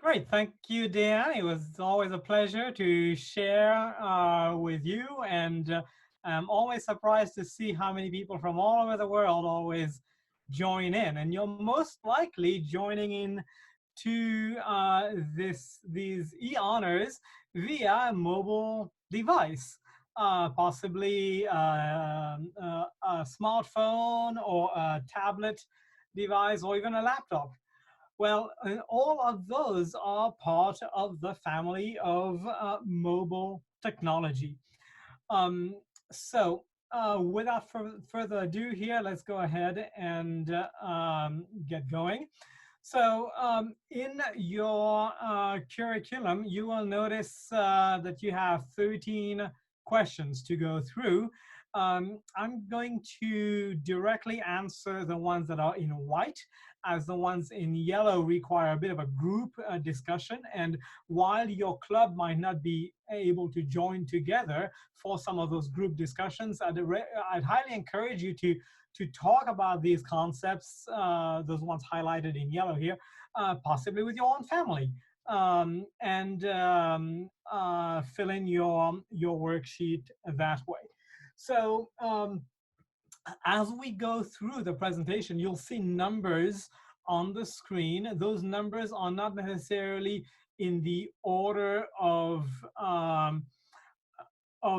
Great. Thank you, Dan. It was always a pleasure to share with you. And I'm always surprised to see how many people from all over the world always join in. And you're most likely joining in to these e-honors via a mobile device, possibly a smartphone or a tablet device or even a laptop. Well, all of those are part of the family of mobile technology. Um, without further ado here, let's go ahead and get going. In your curriculum, you will notice that you have 13 questions to go through. I'm going to directly answer the ones that are in white, as the ones in yellow require a bit of a group discussion. And while your club might not be able to join together for some of those group discussions, I'd highly encourage you to talk about these concepts, those ones highlighted in yellow here, possibly with your own family, and fill in your worksheet that way. So as we go through the presentation, you'll see numbers on the screen. Those numbers are not necessarily in the order of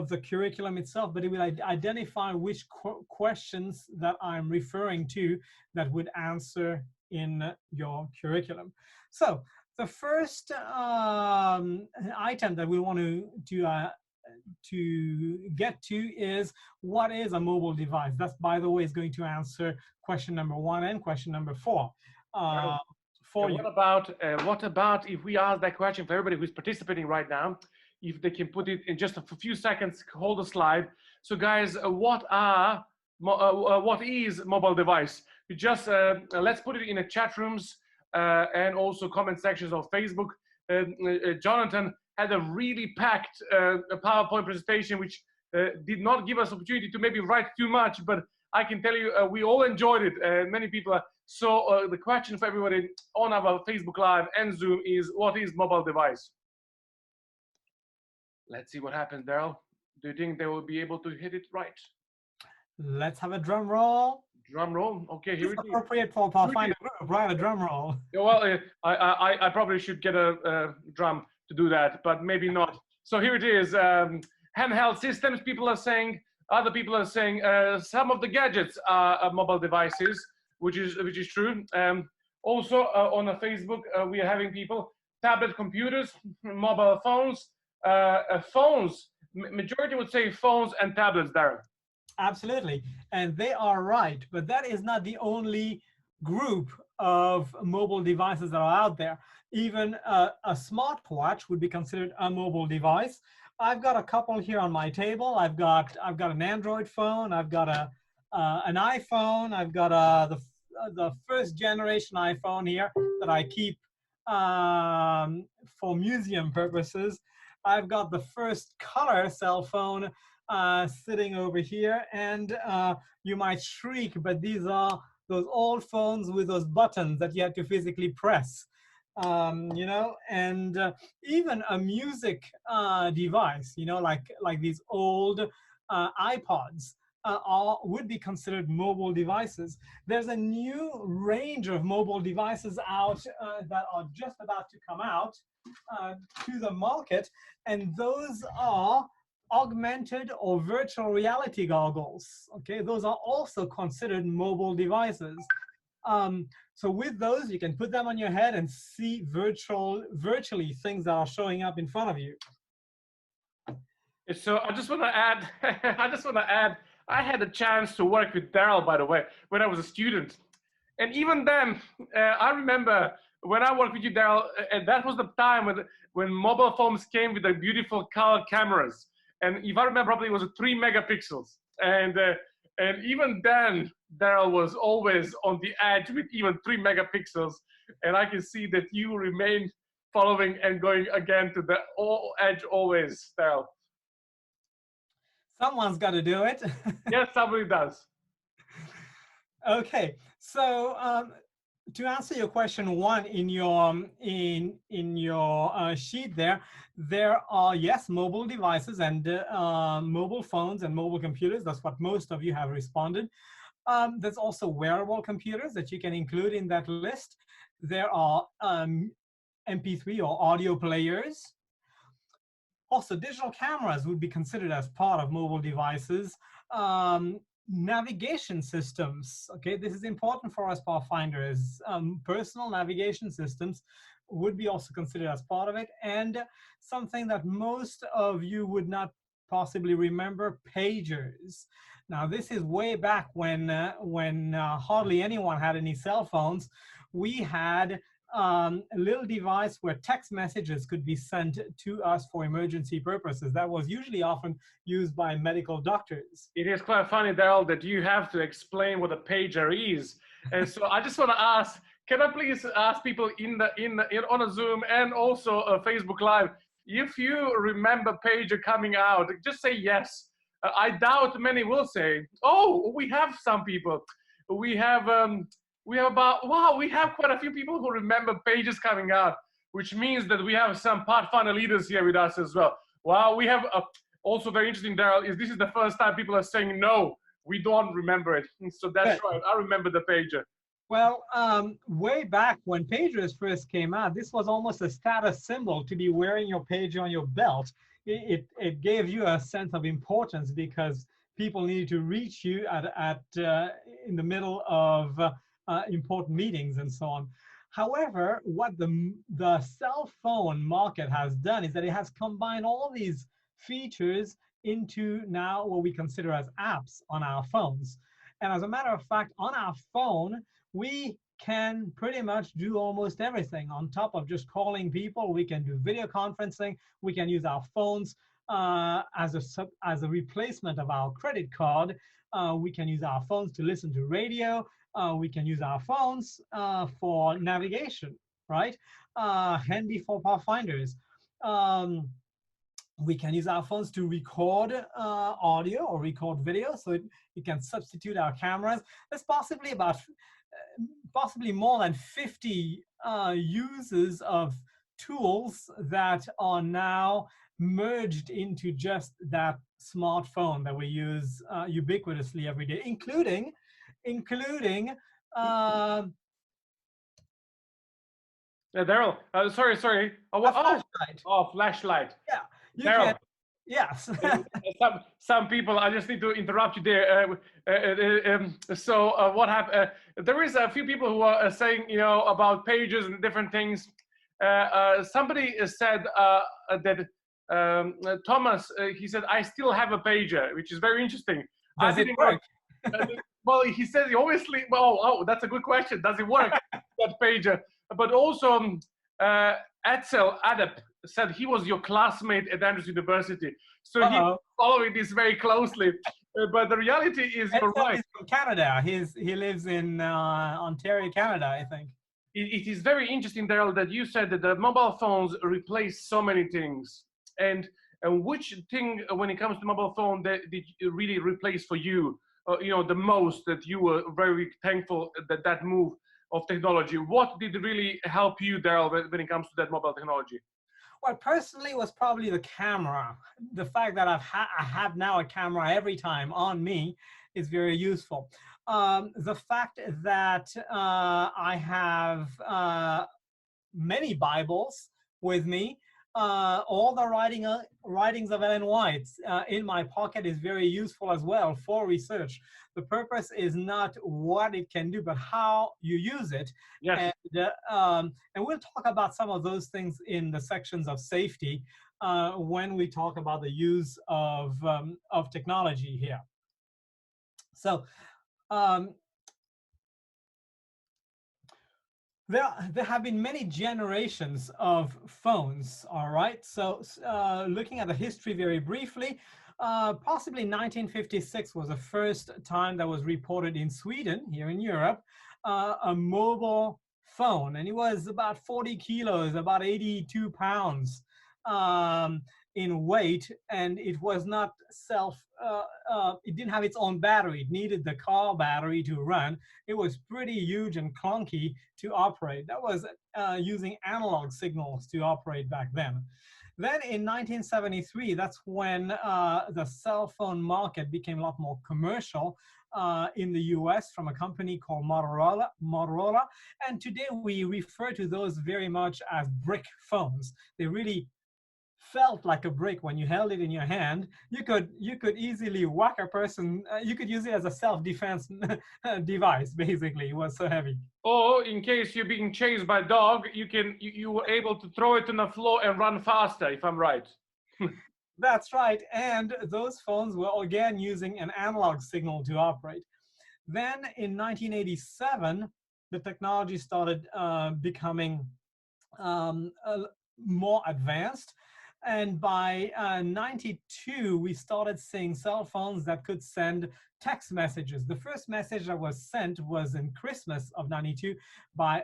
the curriculum itself, but it will identify which questions that I'm referring to that would answer in your curriculum. So the first item that we want to get to is, what is a mobile device? That's, by the way, is going to answer question number 1 and question number 4 for you. What about if we ask that question for everybody who's participating right now, if they can put it in just a few seconds, hold the slide. So guys, what is mobile device? We just let's put it in the chat rooms and also comment sections of Facebook. Jonathan had a really packed PowerPoint presentation, which did not give us opportunity to maybe write too much, but I can tell you we all enjoyed it. Many people. So the question for everybody on our Facebook Live and Zoom is, what is mobile device? Let's see what happens, Daryl. Do you think they will be able to hit it right? Let's have a drum roll. Drum roll. Okay, here it is. Appropriate for Pathfinder group, right? A drum roll. Yeah, well, I probably should get a drum to do that, but maybe not. So here it is. Handheld systems. People are saying. Other people are saying some of the gadgets are mobile devices, which is true. Also on the Facebook, we are having people tablet computers, mobile phones. Phones. Majority would say phones and tablets, Darren. Absolutely, and they are right, but that is not the only group of mobile devices that are out there. Even a smartwatch would be considered a mobile device. I've got a couple here on my table. I've got an Android phone. I've got an iPhone. I've got the first generation iPhone here that I keep for museum purposes. I've got the first color cell phone sitting over here, and you might shriek, but these are those old phones with those buttons that you had to physically press, you know, and even a music device, you know, like these old iPods would be considered mobile devices. There's a new range of mobile devices out that are just about to come out to the market, and those are augmented or virtual reality goggles. Okay, those are also considered mobile devices. So with those, you can put them on your head and see virtually things that are showing up in front of you. So I just want to add, I had a chance to work with Daryl, by the way, when I was a student. And even then, I remember when I worked with you, Daryl, and that was the time when mobile phones came with the beautiful color cameras. And if I remember properly, it was 3 megapixels. And even then, Daryl was always on the edge with even 3 megapixels. And I can see that you remain following and going again to the edge always, Daryl. Someone's got to do it. Yes, somebody does. Okay, so to answer your question one in your sheet there, there are, yes, mobile devices and mobile phones and mobile computers. That's what most of you have responded. There's also wearable computers that you can include in that list. There are MP3 or audio players. Also, digital cameras would be considered as part of mobile devices. Navigation systems, okay, this is important for us Pathfinders. Personal navigation systems would be also considered as part of it. And something that most of you would not possibly remember, pagers. Now, this is way back when hardly anyone had any cell phones. We had a little device where text messages could be sent to us for emergency purposes. That was usually often used by medical doctors. It is quite funny, Daryl, that you have to explain what a pager is. And so I just want to ask, can I please ask people on a Zoom and also a Facebook Live, if you remember pager coming out, just say yes. I doubt many will say, oh, we have some people. We have about, wow, we have quite a few people who remember pages coming out, which means that we have some Pathfinder leaders here with us as well. Wow, we have also very interesting, Daryl, is this is the first time people are saying, no, we don't remember it. So that's right, I remember the pager. Well, way back when pagers first came out, this was almost a status symbol to be wearing your pager on your belt. It gave you a sense of importance because people needed to reach you in the middle of important meetings and so on. However, what the cell phone market has done is that it has combined all these features into now what we consider as apps on our phones. And as a matter of fact, on our phone, we can pretty much do almost everything. On top of just calling people, we can do video conferencing. We can use our phones as a replacement of our credit card. We can use our phones to listen to radio. We can use our phones for navigation, right? Handy for Pathfinders. We can use our phones to record audio or record video, so it can substitute our cameras. There's possibly more than 50 uses of tools that are now merged into just that smartphone that we use ubiquitously every day, including Daryl, sorry. flashlight. Flashlight. Yeah, you Daryl. can. Yes. some people, I just need to interrupt you there. What happened? There is a few people who are saying, about pages and different things. Somebody said that Thomas, he said, I still have a pager, which is very interesting. Does it work? Well, he says, obviously, that's a good question. Does it work, that pager? But also, Edsel Adep said he was your classmate at Andrews University. So he's following this very closely. But the reality is, you're right. He's from Canada. He lives in Ontario, Canada, I think. It is very interesting, Daryl, that you said that the mobile phones replace so many things. And which thing, when it comes to mobile phone, that did you really replace for you? The most that you were very thankful that move of technology. What did really help you, Daryl, when it comes to that mobile technology? Well, personally, was probably the camera. The fact that I have now a camera every time on me is very useful. The fact that I have many Bibles with me. All the writings of Ellen White in my pocket is very useful as well for research. The purpose is not what it can do, but how you use it. Yes. And we'll talk about some of those things in the sections of safety when we talk about the use of technology here. So there have been many generations of phones, all right? So looking at the history very briefly, possibly 1956 was the first time that was reported in Sweden, here in Europe, a mobile phone. And it was about 40 kilos, about 82 pounds. in weight, and it was not it didn't have its own battery. It needed the car battery to run. It was pretty huge and clunky to operate. That was using analog signals to operate back then. Then in 1973, that's when the cell phone market became a lot more commercial in the US from a company called Motorola. And today we refer to those very much as brick phones. They really felt like a brick when you held it in your hand. You could easily whack a person. You could use it as a self-defense device. Basically, it was so heavy. Or in case you're being chased by a dog, you were able to throw it on the floor and run faster, if I'm right. That's right. And those phones were again using an analog signal to operate. Then in 1987, the technology started becoming more advanced. And by 92, we started seeing cell phones that could send text messages. The first message that was sent was in Christmas of 92 by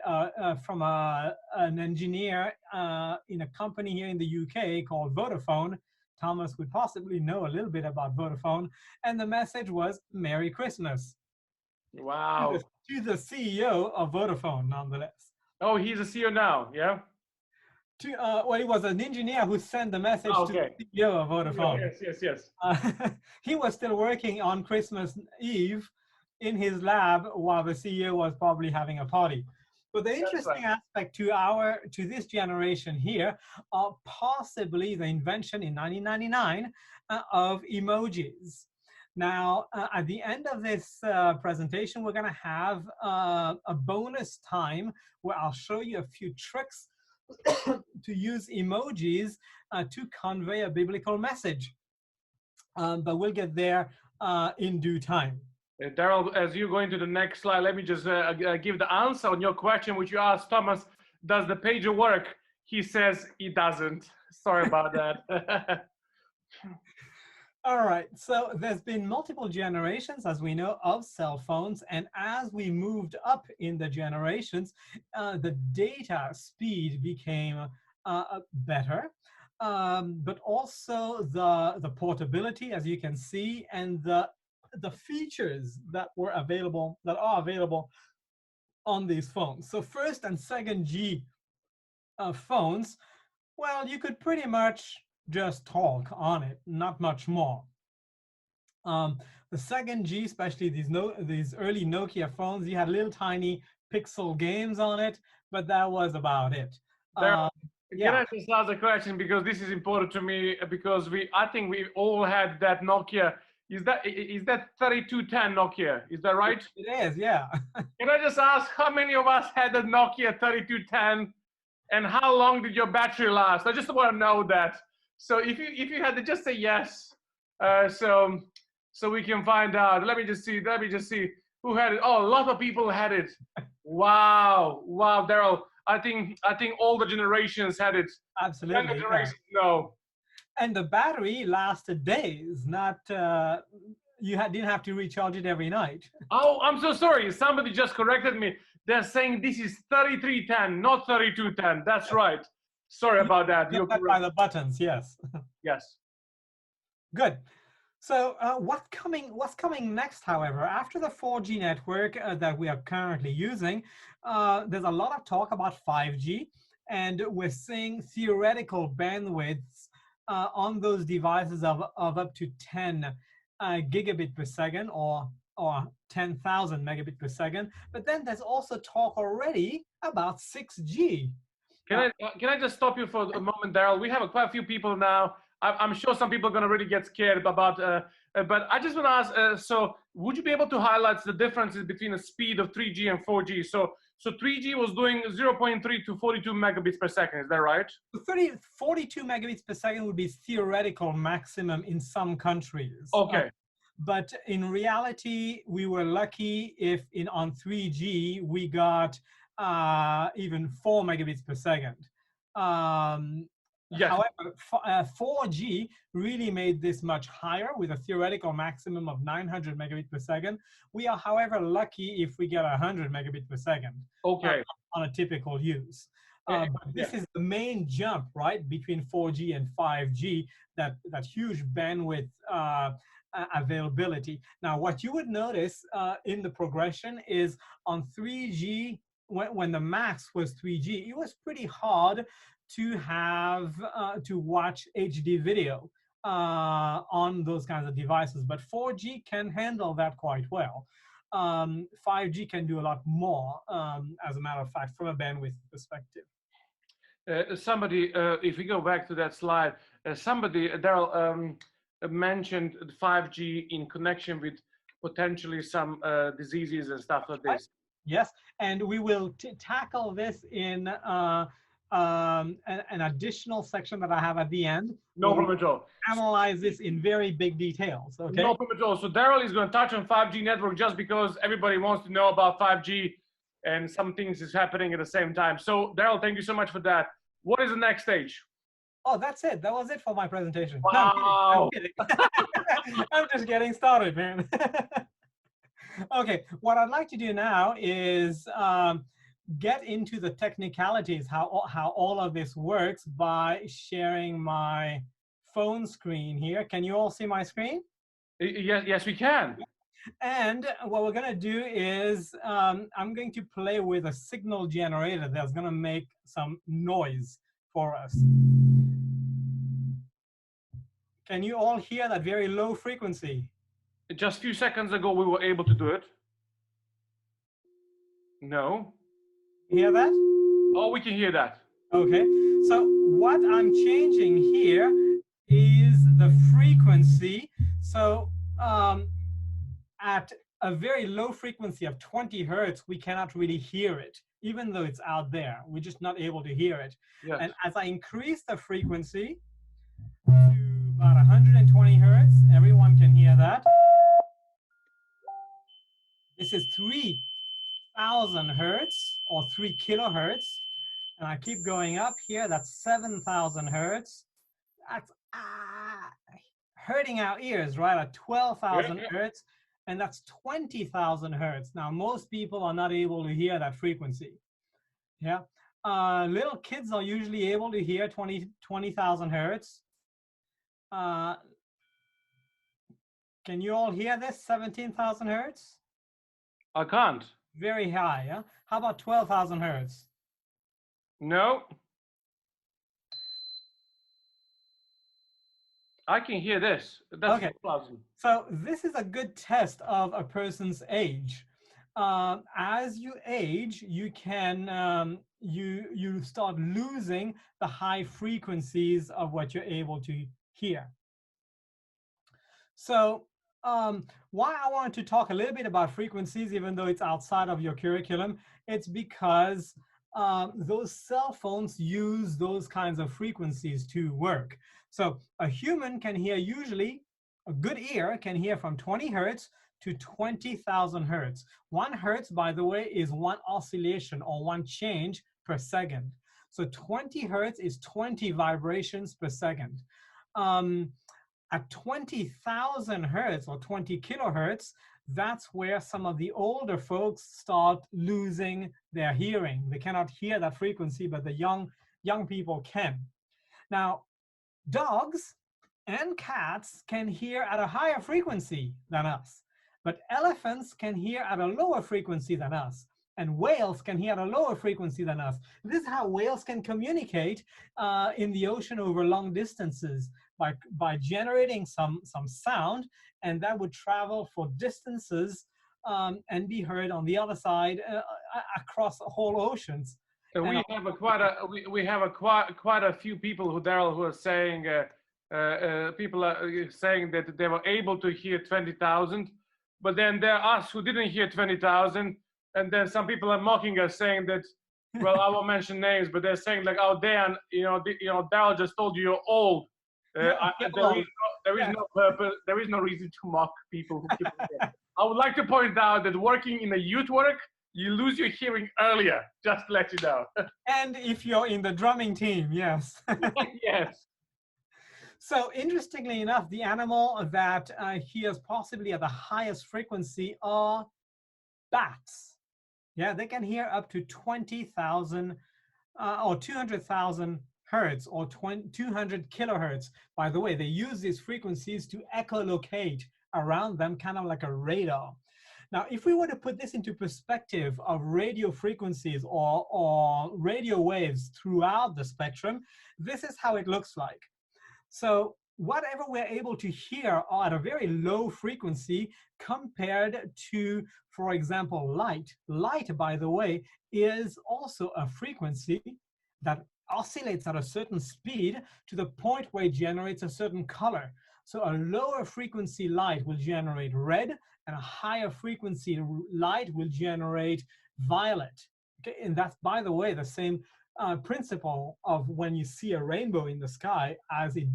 from an engineer in a company here in the UK called Vodafone. Thomas would possibly know a little bit about Vodafone. And the message was Merry Christmas. Wow. To the CEO of Vodafone, nonetheless. Oh, he's a CEO now, yeah? Well, he was an engineer who sent the message to the CEO of Vodafone. Yes. He was still working on Christmas Eve in his lab while the CEO was probably having a party. But the interesting aspect to this generation here are possibly the invention in 1999 of emojis. Now, at the end of this presentation, we're going to have a bonus time where I'll show you a few tricks to use emojis to convey a biblical message. But we'll get there in due time. Daryl, as you go into the next slide, let me just give the answer on your question, which you asked Thomas, does the pager work? He says it doesn't. Sorry about that. All right, so there's been multiple generations, as we know, of cell phones. And as we moved up in the generations, the data speed became better. But also the portability, as you can see, and the features that are available on these phones. So first and second G phones, well, you could pretty much just talk on it, not much more. The second G, especially these early Nokia phones, you had little tiny pixel games on it, but that was about it. Can I just ask a question, because this is important to me, because I think we all had that Nokia. Is that 3210 Nokia? Is that right? It is, yeah. Can I just ask how many of us had the Nokia 3210, and how long did your battery last? I just want to know that. So if you had to just say yes, so we can find out. Let me just see who had it. Oh, a lot of people had it. Wow, Daryl. I think all the generations had it. Absolutely. And the generations, no. And the battery lasted days. Not didn't have to recharge it every night. Oh, I'm so sorry. Somebody just corrected me. They're saying this is 3310, not 3210. That's right. Sorry about that. You're correct. By the buttons, yes. Yes. Good. So what's coming next, however, after the 4G network that we are currently using, there's a lot of talk about 5G, and we're seeing theoretical bandwidths on those devices of up to 10 gigabit per second or 10,000 megabit per second. But then there's also talk already about 6G. Can I just stop you for a moment, Daryl? We have quite a few people now. I'm sure some people are going to really get scared about, but I just want to ask, so would you be able to highlight the differences between the speed of 3G and 4G? So 3G was doing 0.3 to 42 megabits per second, is that right? 42 megabits per second would be theoretical maximum in some countries. Okay. But in reality, we were lucky if on 3G, we got even 4 megabits per second. Yes. However, 4G really made this much higher with a theoretical maximum of 900 megabit per second. We are, however, lucky if we get 100 megabit per second. Okay. On a typical use. But Yeah. this is the main jump, right, between 4G and 5G, that huge bandwidth availability. Now, what you would notice in the progression is on 3G, when the max was 3G, it was pretty hard to have to watch HD video on those kinds of devices. But 4G can handle that quite well. 5G can do a lot more, as a matter of fact, from a bandwidth perspective. Somebody, if we go back to that slide, somebody, Daryl, mentioned 5G in connection with potentially some diseases and stuff like this. Yes, and we will tackle this in an additional section that I have at the end. No problem at all. Analyze this in very big details. Okay. No problem at all. So Daryl is going to touch on 5G network just because everybody wants to know about 5G and some things is happening at the same time. So Daryl, thank you so much for that. What is the next stage? Oh, that's it. That was it for my presentation. Wow. No, I'm kidding. I'm kidding. I'm just getting started, man. Okay, what I'd like to do now is get into the technicalities, how all of this works by sharing my phone screen here. Can you all see my screen? Yes, we can. And what we're going to do is I'm going to play with a signal generator that's going to make some noise for us. Can you all hear that very low frequency? Just a few seconds ago, we were able to do it. No. Hear that? Oh, we can hear that. Okay. So what I'm changing here is the frequency. So at a very low frequency of 20 hertz, we cannot really hear it, even though it's out there. We're just not able to hear it. Yes. And as I increase the frequency to about 120 hertz, everyone can hear that. This is 3,000 hertz or 3 kilohertz. And I keep going up here, that's 7,000 hertz. That's hurting our ears, right? At 12,000 hertz, and that's 20,000 hertz. Now, most people are not able to hear that frequency. Yeah. Little kids are usually able to hear 20,000 hertz. Can you all hear this? 17,000 hertz? I can't. Very high, yeah? How about 12,000 hertz? No. I can hear this. That's okay. 12,000. So this is a good test of a person's age. As you age, you can you start losing the high frequencies of what you're able to hear. So why I wanted to talk a little bit about frequencies, even though it's outside of your curriculum, it's because those cell phones use those kinds of frequencies to work. So a human can hear, usually a good ear can hear from 20 hertz to 20,000 hertz. 1 hertz, by the way, is 1 oscillation or 1 change per second. So 20 hertz is 20 vibrations per second. At 20,000 hertz or 20 kilohertz, that's where some of the older folks start losing their hearing. They cannot hear that frequency, but the young people can. Now, dogs and cats can hear at a higher frequency than us, but elephants can hear at a lower frequency than us, and whales can hear at a lower frequency than us. This is how whales can communicate in the ocean over long distances by generating some sound, and that would travel for distances and be heard on the other side across whole oceans. And we have quite a few people who, Daryl, who are saying people are saying that they were able to hear 20,000, but then there are us who didn't hear 20,000, and then some people are mocking us, saying that, well, I won't mention names, but they're saying like, oh, Dan, Daryl just told you you're old. There is no purpose. There is no reason to mock people who keep hearing. I would like to point out that working in a youth work, you lose your hearing earlier, just to let you know. And if you're in the drumming team, yes. Yes. So interestingly enough, the animal that hears possibly at the highest frequency are bats. Yeah, they can hear up to 20,000 or 200,000 hertz or 200 kilohertz. By the way, they use these frequencies to echolocate around them, kind of like a radar. Now, if we were to put this into perspective of radio frequencies or radio waves throughout the spectrum, this is how it looks like. So whatever we're able to hear at a very low frequency compared to, for example, light. Light, by the way, is also a frequency that oscillates at a certain speed to the point where it generates a certain color. So a lower frequency light will generate red, and a higher frequency light will generate violet. Okay, and that's, by the way, the same principle of when you see a rainbow in the sky, as a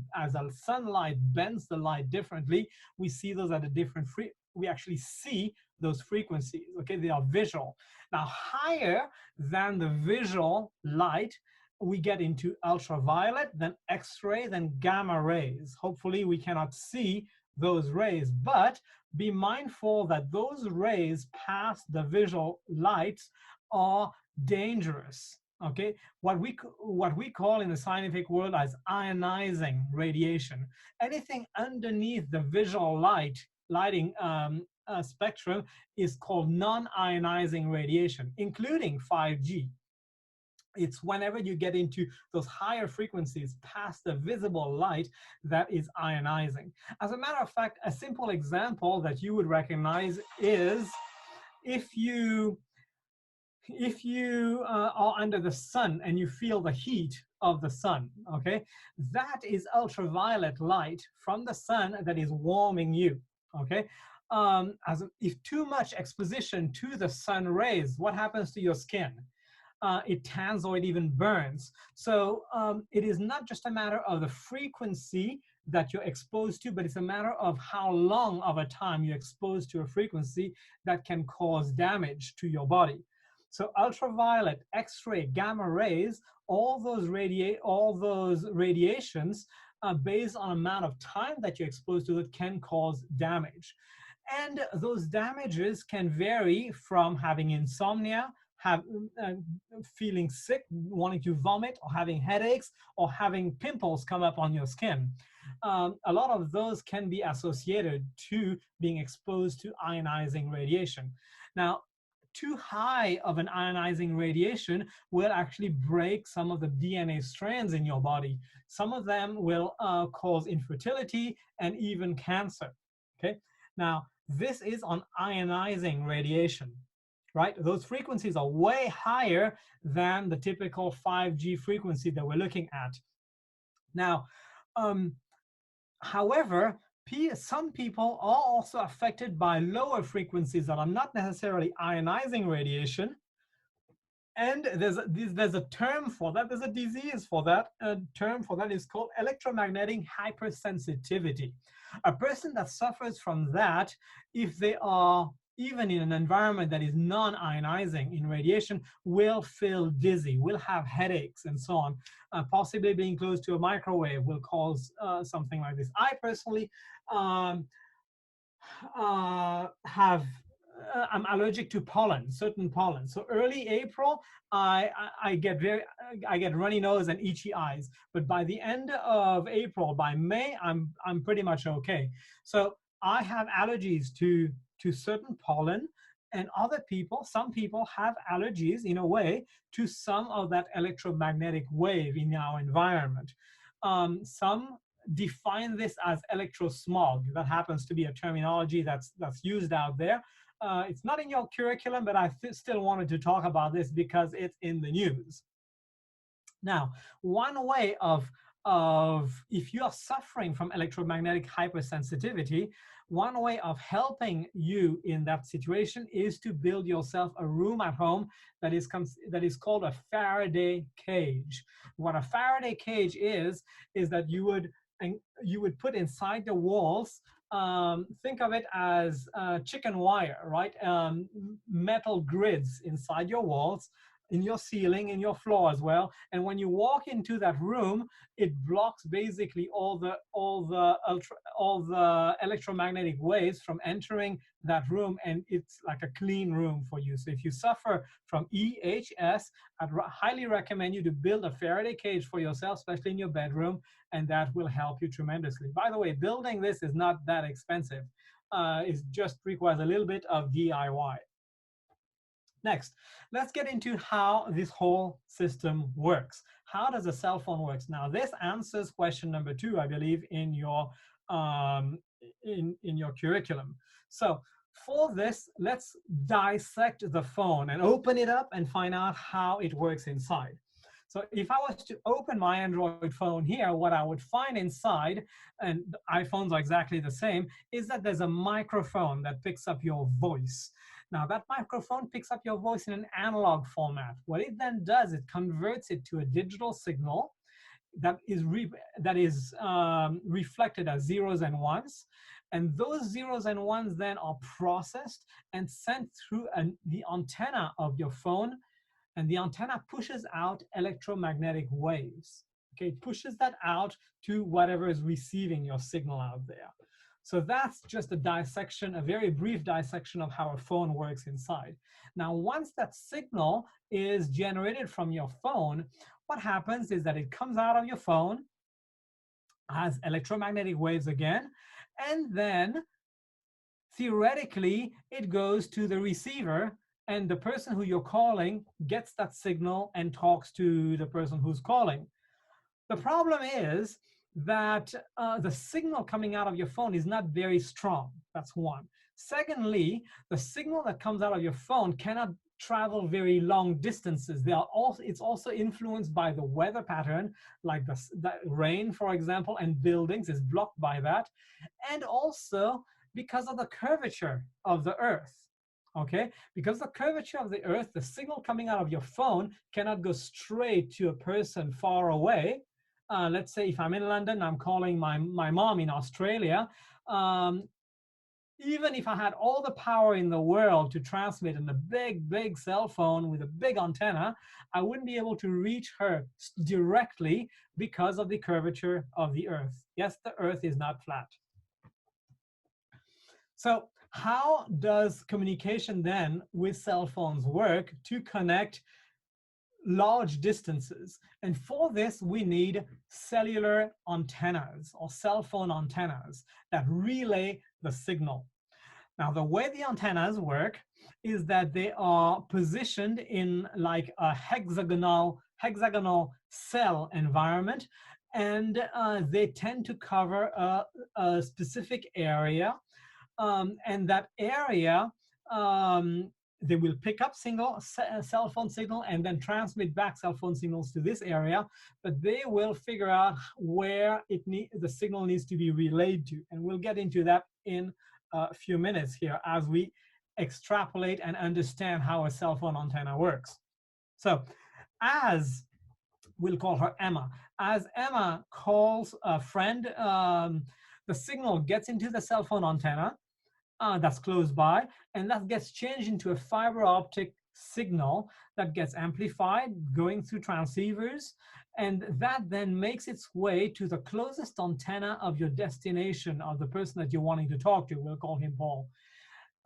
sunlight bends the light differently, we see those at a different we actually see those frequencies. Okay, they are visual. Now, higher than the visual light, we get into ultraviolet, then X-ray, then gamma rays. Hopefully we cannot see those rays, but be mindful that those rays past the visual lights are dangerous. Okay, what we call in the scientific world as ionizing radiation. Anything underneath the visual lighting spectrum is called non-ionizing radiation, including 5G. It's whenever you get into those higher frequencies past the visible light that is ionizing. As a matter of fact, a simple example that you would recognize is if you are under the sun and you feel the heat of the sun, okay, that is ultraviolet light from the sun that is warming you, okay. If too much exposition to the sun rays, what happens to your skin? It tans or it even burns. So it is not just a matter of the frequency that you're exposed to, but it's a matter of how long of a time you're exposed to a frequency that can cause damage to your body. So ultraviolet, X-ray, gamma rays, all those radiations based on amount of time that you're exposed to it can cause damage. And those damages can vary from having insomnia, feeling sick, wanting to vomit, or having headaches, or having pimples come up on your skin. A lot of those can be associated to being exposed to ionizing radiation. Now, too high of an ionizing radiation will actually break some of the DNA strands in your body. Some of them will cause infertility and even cancer. Okay. Now, this is on ionizing radiation, right? Those frequencies are way higher than the typical 5G frequency that we're looking at. Now, however, some people are also affected by lower frequencies that are not necessarily ionizing radiation. And there's a term for that, there's a disease for that. A term for that is called electromagnetic hypersensitivity. A person that suffers from that, if they are even in an environment that is non-ionizing in radiation, will feel dizzy, will have headaches, and so on. Possibly being close to a microwave will cause something like this. I personally I'm allergic to pollen, certain pollen. So early April, I get runny nose and itchy eyes. But by the end of April, by May, I'm pretty much okay. So I have allergies to certain pollen, and some people have allergies in a way to some of that electromagnetic wave in our environment. Some define this as electrosmog. That happens to be a terminology that's used out there. It's not in your curriculum, but I still wanted to talk about this because it's in the news. Now, one way of if you are suffering from electromagnetic hypersensitivity, one way of helping you in that situation is to build yourself a room at home that is called a Faraday cage. What a Faraday cage is that you would put inside the walls, think of it as chicken wire, right? Metal grids inside your walls. in your ceiling, in your floor as well. And when you walk into that room, it blocks basically all the electromagnetic waves from entering that room, and it's like a clean room for you. So if you suffer from EHS, I'd highly recommend you to build a Faraday cage for yourself, especially in your bedroom, and that will help you tremendously. By the way, building this is not that expensive. It just requires a little bit of DIY. Next, let's get into how this whole system works. How does a cell phone work? Now, this answers question number 2, I believe, in your curriculum. So for this, let's dissect the phone and open it up and find out how it works inside. So if I was to open my Android phone here, what I would find inside, and iPhones are exactly the same, is that there's a microphone that picks up your voice. Now that microphone picks up your voice in an analog format. What it then does, it converts it to a digital signal that is reflected as zeros and ones. And those zeros and ones then are processed and sent through the antenna of your phone. And the antenna pushes out electromagnetic waves. Okay, it pushes that out to whatever is receiving your signal out there. So that's just a dissection, a very brief dissection of how a phone works inside. Now, once that signal is generated from your phone, what happens is that it comes out of your phone as electromagnetic waves again, and then theoretically, it goes to the receiver, and the person who you're calling gets that signal and talks to the person who's calling. The problem is that the signal coming out of your phone is not very strong. That's one. Secondly, the signal that comes out of your phone cannot travel very long distances. It's also influenced by the weather pattern, like the rain, for example, and buildings is blocked by that. And also because of the curvature of the Earth. Okay, because the curvature of the Earth, the signal coming out of your phone cannot go straight to a person far away. Let's say if I'm in London, I'm calling my mom in Australia. Even if I had all the power in the world to transmit in a big cell phone with a big antenna, I wouldn't be able to reach her directly because of the curvature of the Earth. Yes, the Earth is not flat. So how does communication then with cell phones work to connect large distances? And for this, we need cellular antennas or cell phone antennas that relay the signal. Now, the way the antennas work is that they are positioned in like a hexagonal cell environment, and they tend to cover a specific area. And that area, they will pick up cell phone signal and then transmit back cell phone signals to this area, but they will figure out where the signal needs to be relayed to. And we'll get into that in a few minutes here as we extrapolate and understand how a cell phone antenna works. So as we'll call her Emma. As Emma calls a friend, the signal gets into the cell phone antenna that's close by, and that gets changed into a fiber optic signal that gets amplified, going through transceivers, and that then makes its way to the closest antenna of your destination, of the person that you're wanting to talk to. We'll call him Paul.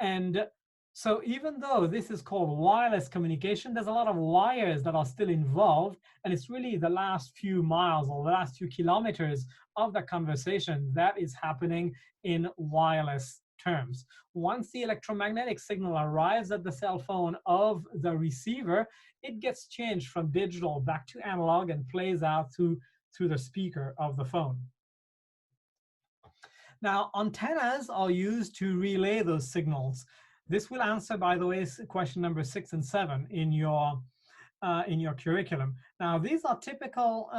And so even though this is called wireless communication, there's a lot of wires that are still involved, and it's really the last few miles or the last few kilometers of the conversation that is happening in wireless terms. Once the electromagnetic signal arrives at the cell phone of the receiver, it gets changed from digital back to analog and plays out through the speaker of the phone. Now, antennas are used to relay those signals. This will answer, by the way, question number 6 and 7 in your curriculum. Now, these are typical,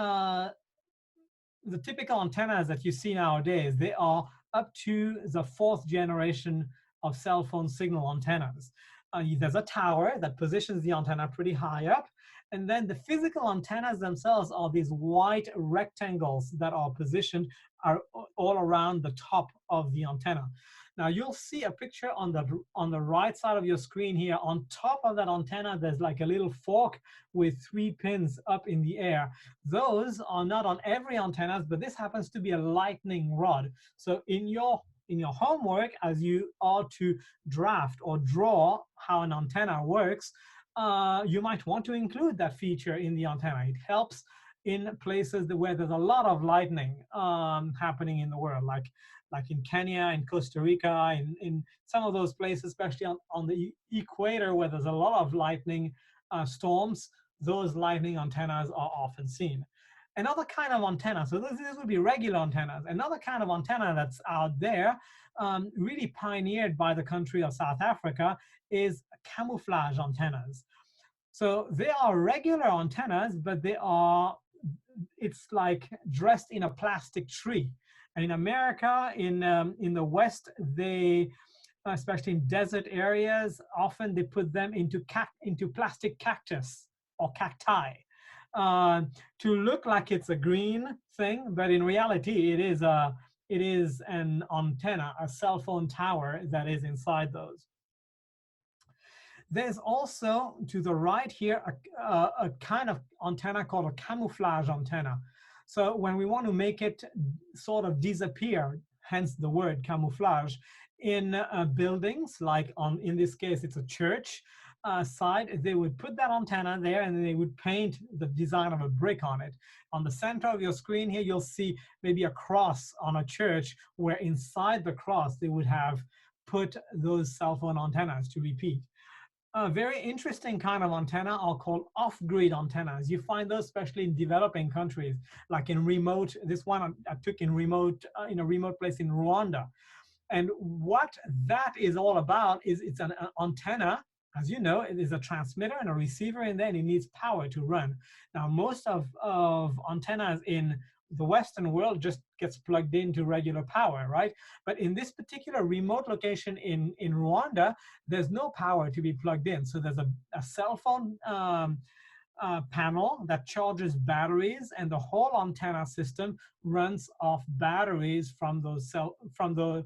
the typical antennas that you see nowadays. They are up to the 4th generation of cell phone signal antennas. There's a tower that positions the antenna pretty high up, and then the physical antennas themselves are these white rectangles that are positioned all around the top of the antenna. Now you'll see a picture on the right side of your screen here. On top of that antenna, there's like a little fork with 3 pins up in the air. Those are not on every antennas, but this happens to be a lightning rod. So in your homework, as you are to draft or draw how an antenna works, you might want to include that feature in the antenna. It helps in places where there's a lot of lightning happening in the world, like in Kenya, in Costa Rica, in some of those places, especially on the equator where there's a lot of lightning storms. Those lightning antennas are often seen. Another kind of antenna, so this would be regular antennas. Another kind of antenna that's out there, really pioneered by the country of South Africa, is camouflage antennas. So they are regular antennas, but it's like dressed in a plastic tree. And in America, in the West, they, especially in desert areas, often they put them into plastic cactus or cacti to look like it's a green thing, but in reality, it is an antenna, a cell phone tower that is inside those. There's also, to the right here, a kind of antenna called a camouflage antenna. So when we want to make it sort of disappear, hence the word camouflage, in buildings, like in this case, it's a church side, they would put that antenna there and they would paint the design of a brick on it. On the center of your screen here, you'll see maybe a cross on a church, where inside the cross, they would have put those cell phone antennas, to repeat. A very interesting kind of antenna are called off-grid antennas. You find those especially in developing countries, like in remote. This one I took in a remote place in Rwanda. And what that is all about is it's an antenna. As you know, it is a transmitter and a receiver, and then it needs power to run. Now, most of antennas in the Western world just gets plugged into regular power, right? But in this particular remote location in Rwanda, there's no power to be plugged in. So there's a cell phone panel that charges batteries, and the whole antenna system runs off batteries from solar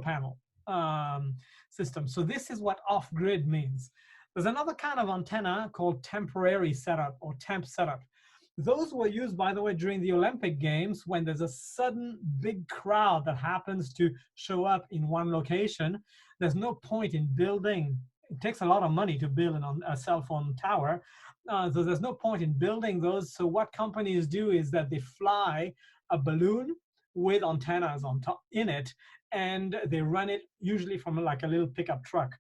panel system. So this is what off-grid means. There's another kind of antenna called temporary setup or temp setup. Those were used, by the way, during the Olympic Games when there's a sudden big crowd that happens to show up in one location. There's no point in building. It takes a lot of money to build a cell phone tower. So there's no point in building those. So what companies do is that they fly a balloon with antennas on top in it, and they run it usually from like a little pickup truck.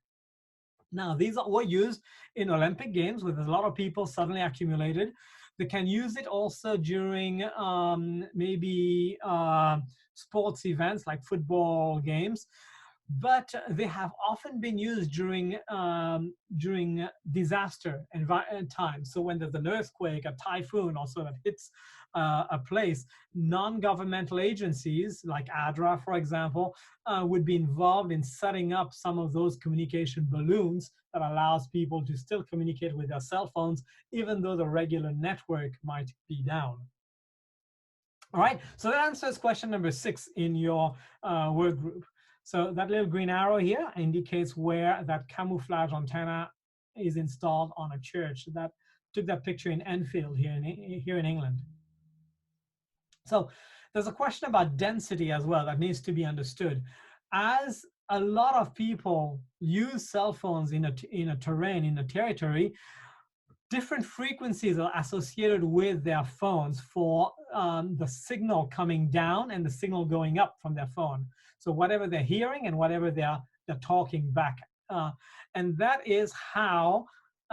Now, these were used in Olympic Games where there's a lot of people suddenly accumulated. They can use it also during maybe sports events like football games, but they have often been used during disaster times. So when there's an earthquake, a typhoon also that hits a place, non-governmental agencies like ADRA, for example, would be involved in setting up some of those communication balloons that allows people to still communicate with their cell phones, even though the regular network might be down. All right, so that answers question number 6 in your work group. So that little green arrow here indicates where that camouflage antenna is installed on a church. That took that picture in Enfield here in England. So there's a question about density as well that needs to be understood. As a lot of people use cell phones in a terrain, in a territory, different frequencies are associated with their phones for the signal coming down and the signal going up from their phone. So whatever they're hearing and whatever they're talking back. And that is how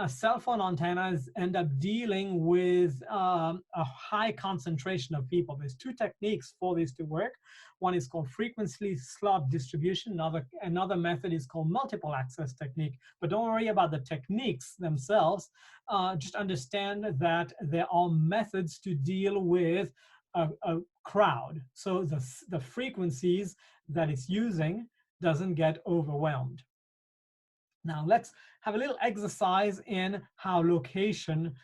cell phone antennas end up dealing with a high concentration of people. There's 2 techniques for this to work. One is called frequency slot distribution. Another method is called multiple access technique. But don't worry about the techniques themselves. Just understand that there are methods to deal with a crowd. So the frequencies that it's using doesn't get overwhelmed. Now let's have a little exercise in how location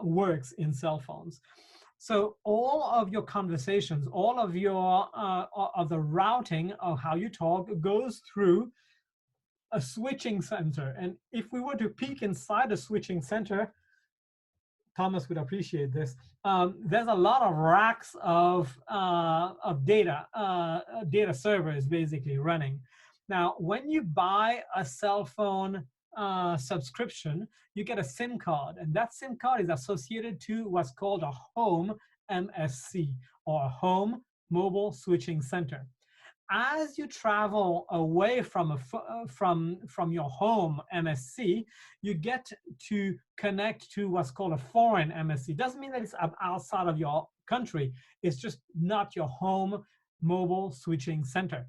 works in cell phones. So all of your conversations, all of your of the routing of how you talk goes through a switching center. And if we were to peek inside a switching center, Thomas would appreciate this. There's a lot of racks of data, data servers basically running. Now, when you buy a cell phone subscription, you get a SIM card, and that SIM card is associated to what's called a home MSC, or a home mobile switching center. As you travel away from from your home MSC, you get to connect to what's called a foreign MSC. Doesn't mean that it's outside of your country. It's just not your home mobile switching center.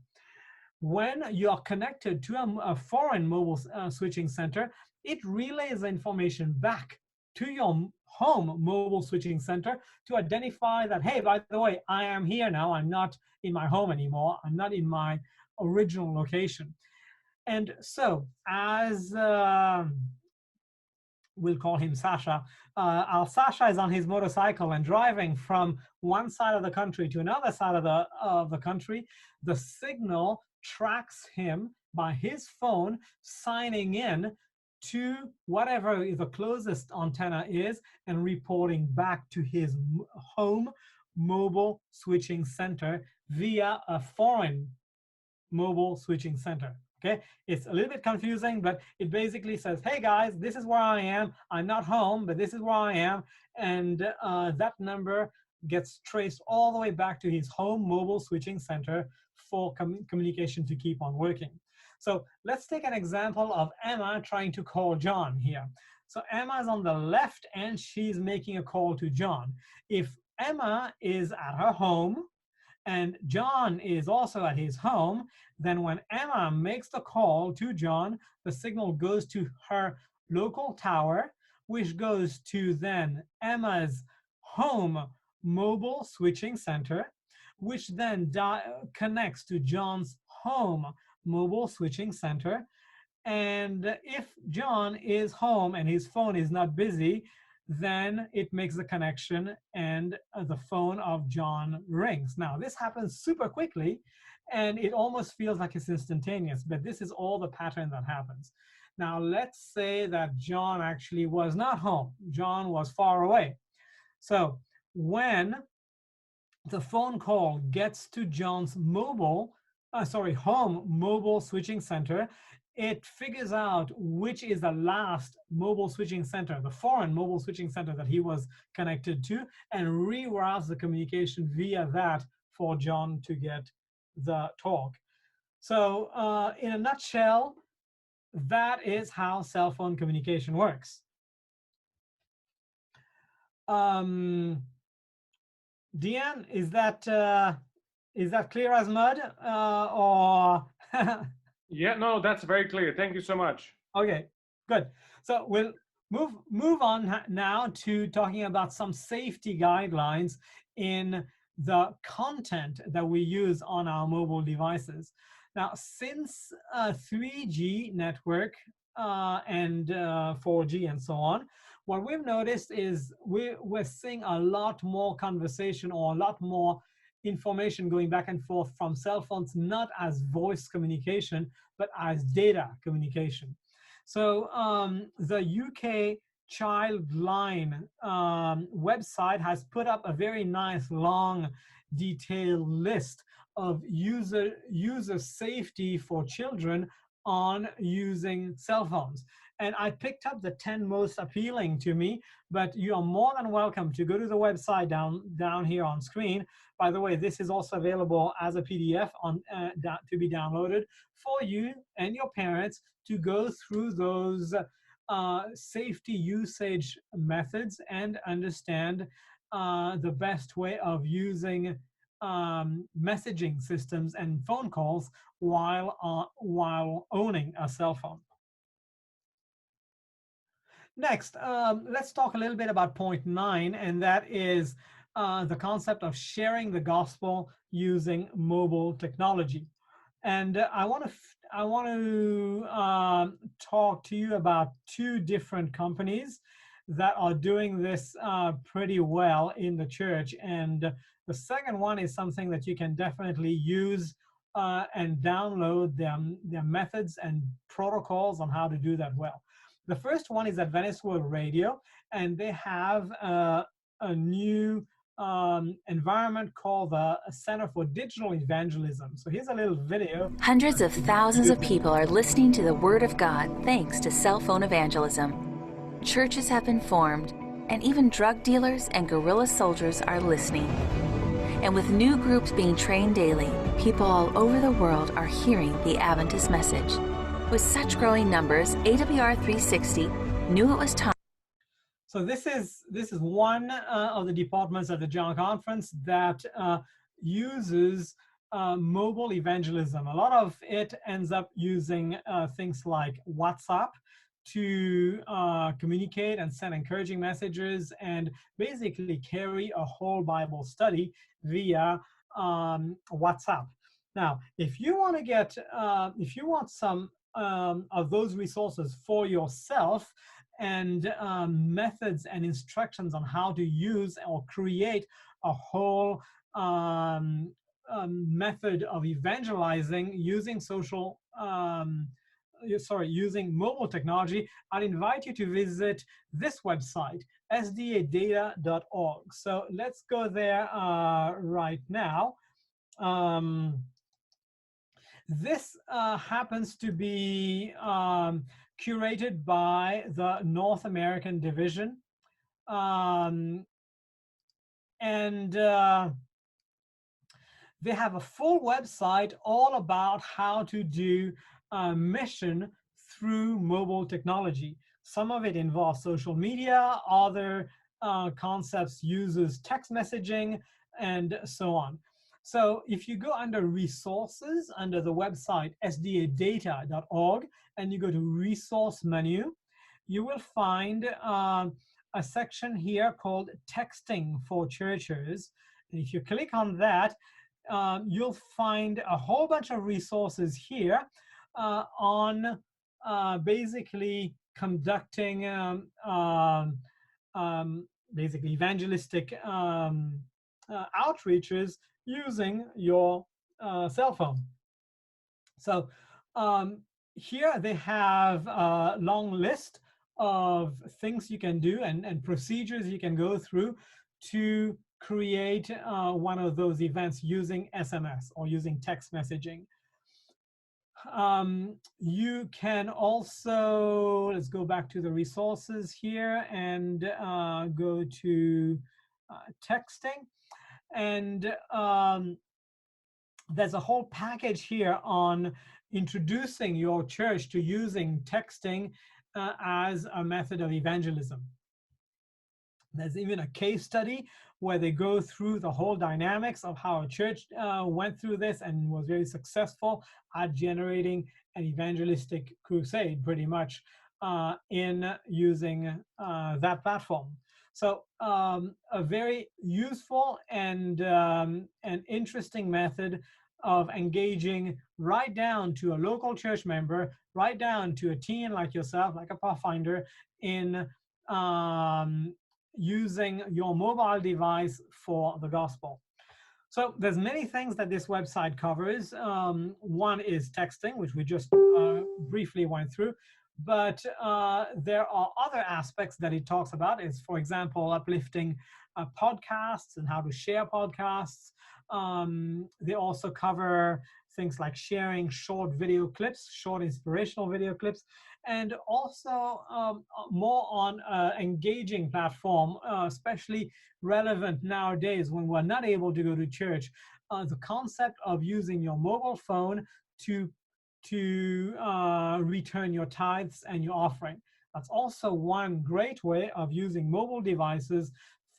When you're connected to a foreign mobile switching center, it relays the information back to your home mobile switching center to identify that, hey, by the way, I am here now. I'm not in my home anymore. I'm not in my original location. And so as we'll call him Sasha. Our Sasha is on his motorcycle and driving from one side of the country to another side of the country. The signal tracks him by his phone, signing in to whatever the closest antenna is and reporting back to his home mobile switching center via a foreign mobile switching center. Okay, it's a little bit confusing, but it basically says, hey guys, this is where I am. I'm not home, but this is where I am. And that number gets traced all the way back to his home mobile switching center for communication to keep on working. So let's take an example of Emma trying to call John here. So Emma is on the left and she's making a call to John. If Emma is at her home and John is also at his home, then when Emma makes the call to John, the signal goes to her local tower, which goes to then Emma's home mobile switching center, which then connects to John's home mobile switching center. And if John is home and his phone is not busy, then it makes the connection and the phone of John rings. Now, this happens super quickly and it almost feels like it's instantaneous, but this is all the pattern that happens. Now, let's say that John actually was not home. John was far away. So when the phone call gets to John's home mobile switching center, it figures out which is the last mobile switching center, the foreign mobile switching center that he was connected to, and reroutes the communication via that for John to get the talk. So in a nutshell, that is how cell phone communication works. Deanne, is that clear as mud, or? Yeah, no, that's very clear. Thank you so much. Okay, good. So we'll move on now to talking about some safety guidelines in the content that we use on our mobile devices. Now, since 3G network and 4G and so on, what we've noticed is we're seeing a lot more conversation or a lot more information going back and forth from cell phones, not as voice communication, but as data communication. So the UK Childline website has put up a very nice, long, detailed list of user safety for children on using cell phones. And I picked up the 10 most appealing to me, but you are more than welcome to go to the website down here on screen. By the way, this is also available as a PDF to be downloaded for you and your parents to go through those safety usage methods and understand the best way of using messaging systems and phone calls while owning a cell phone. Next, let's talk a little bit about point 9, and that is the concept of sharing the gospel using mobile technology. And I want to talk to you about two different companies that are doing this pretty well in the church. And the second one is something that you can definitely use and download their methods and protocols on how to do that well. The first one is Adventist World Radio, and they have a new environment called the Center for Digital Evangelism. So here's a little video. Hundreds of thousands of people are listening to the Word of God thanks to cell phone evangelism. Churches have been formed, and even drug dealers and guerrilla soldiers are listening. And with new groups being trained daily, people all over the world are hearing the Adventist message. With such growing numbers, AWR 360 knew it was time. So this is one of the departments at the General Conference that uses mobile evangelism. A lot of it ends up using things like WhatsApp to communicate and send encouraging messages and basically carry a whole Bible study via WhatsApp. Now, if you want to get, if you want some of those resources for yourself, and methods and instructions on how to use or create a whole method of evangelizing using using mobile technology, I'd invite you to visit this website, sdadata.org. So let's go there right now. This happens to be curated by the North American division. And they have a full website all about how to do mission through mobile technology. Some of it involves social media, other concepts uses text messaging, and so on. So if you go under resources, under the website sdadata.org, and you go to resource menu, you will find a section here called texting for churches. And if you click on that, you'll find a whole bunch of resources here on basically conducting basically evangelistic outreaches using your cell phone. So here they have a long list of things you can do and procedures you can go through to create one of those events using SMS or using text messaging. You can also, let's go back to the resources here and go to texting. And there's a whole package here on introducing your church to using texting as a method of evangelism. There's even a case study where they go through the whole dynamics of how a church went through this and was very successful at generating an evangelistic crusade, pretty much, in using that platform. So a very useful and interesting method of engaging right down to a local church member, right down to a teen like yourself, like a Pathfinder, in using your mobile device for the gospel. So there's many things that this website covers. One is texting, which we just briefly went through. But there are other aspects that it talks about, is, for example, uplifting podcasts and how to share podcasts. They also cover things like sharing short video clips, short inspirational video clips, and also more on engaging platform, especially relevant nowadays when we're not able to go to church. The concept of using your mobile phone to return your tithes and your offering. That's also one great way of using mobile devices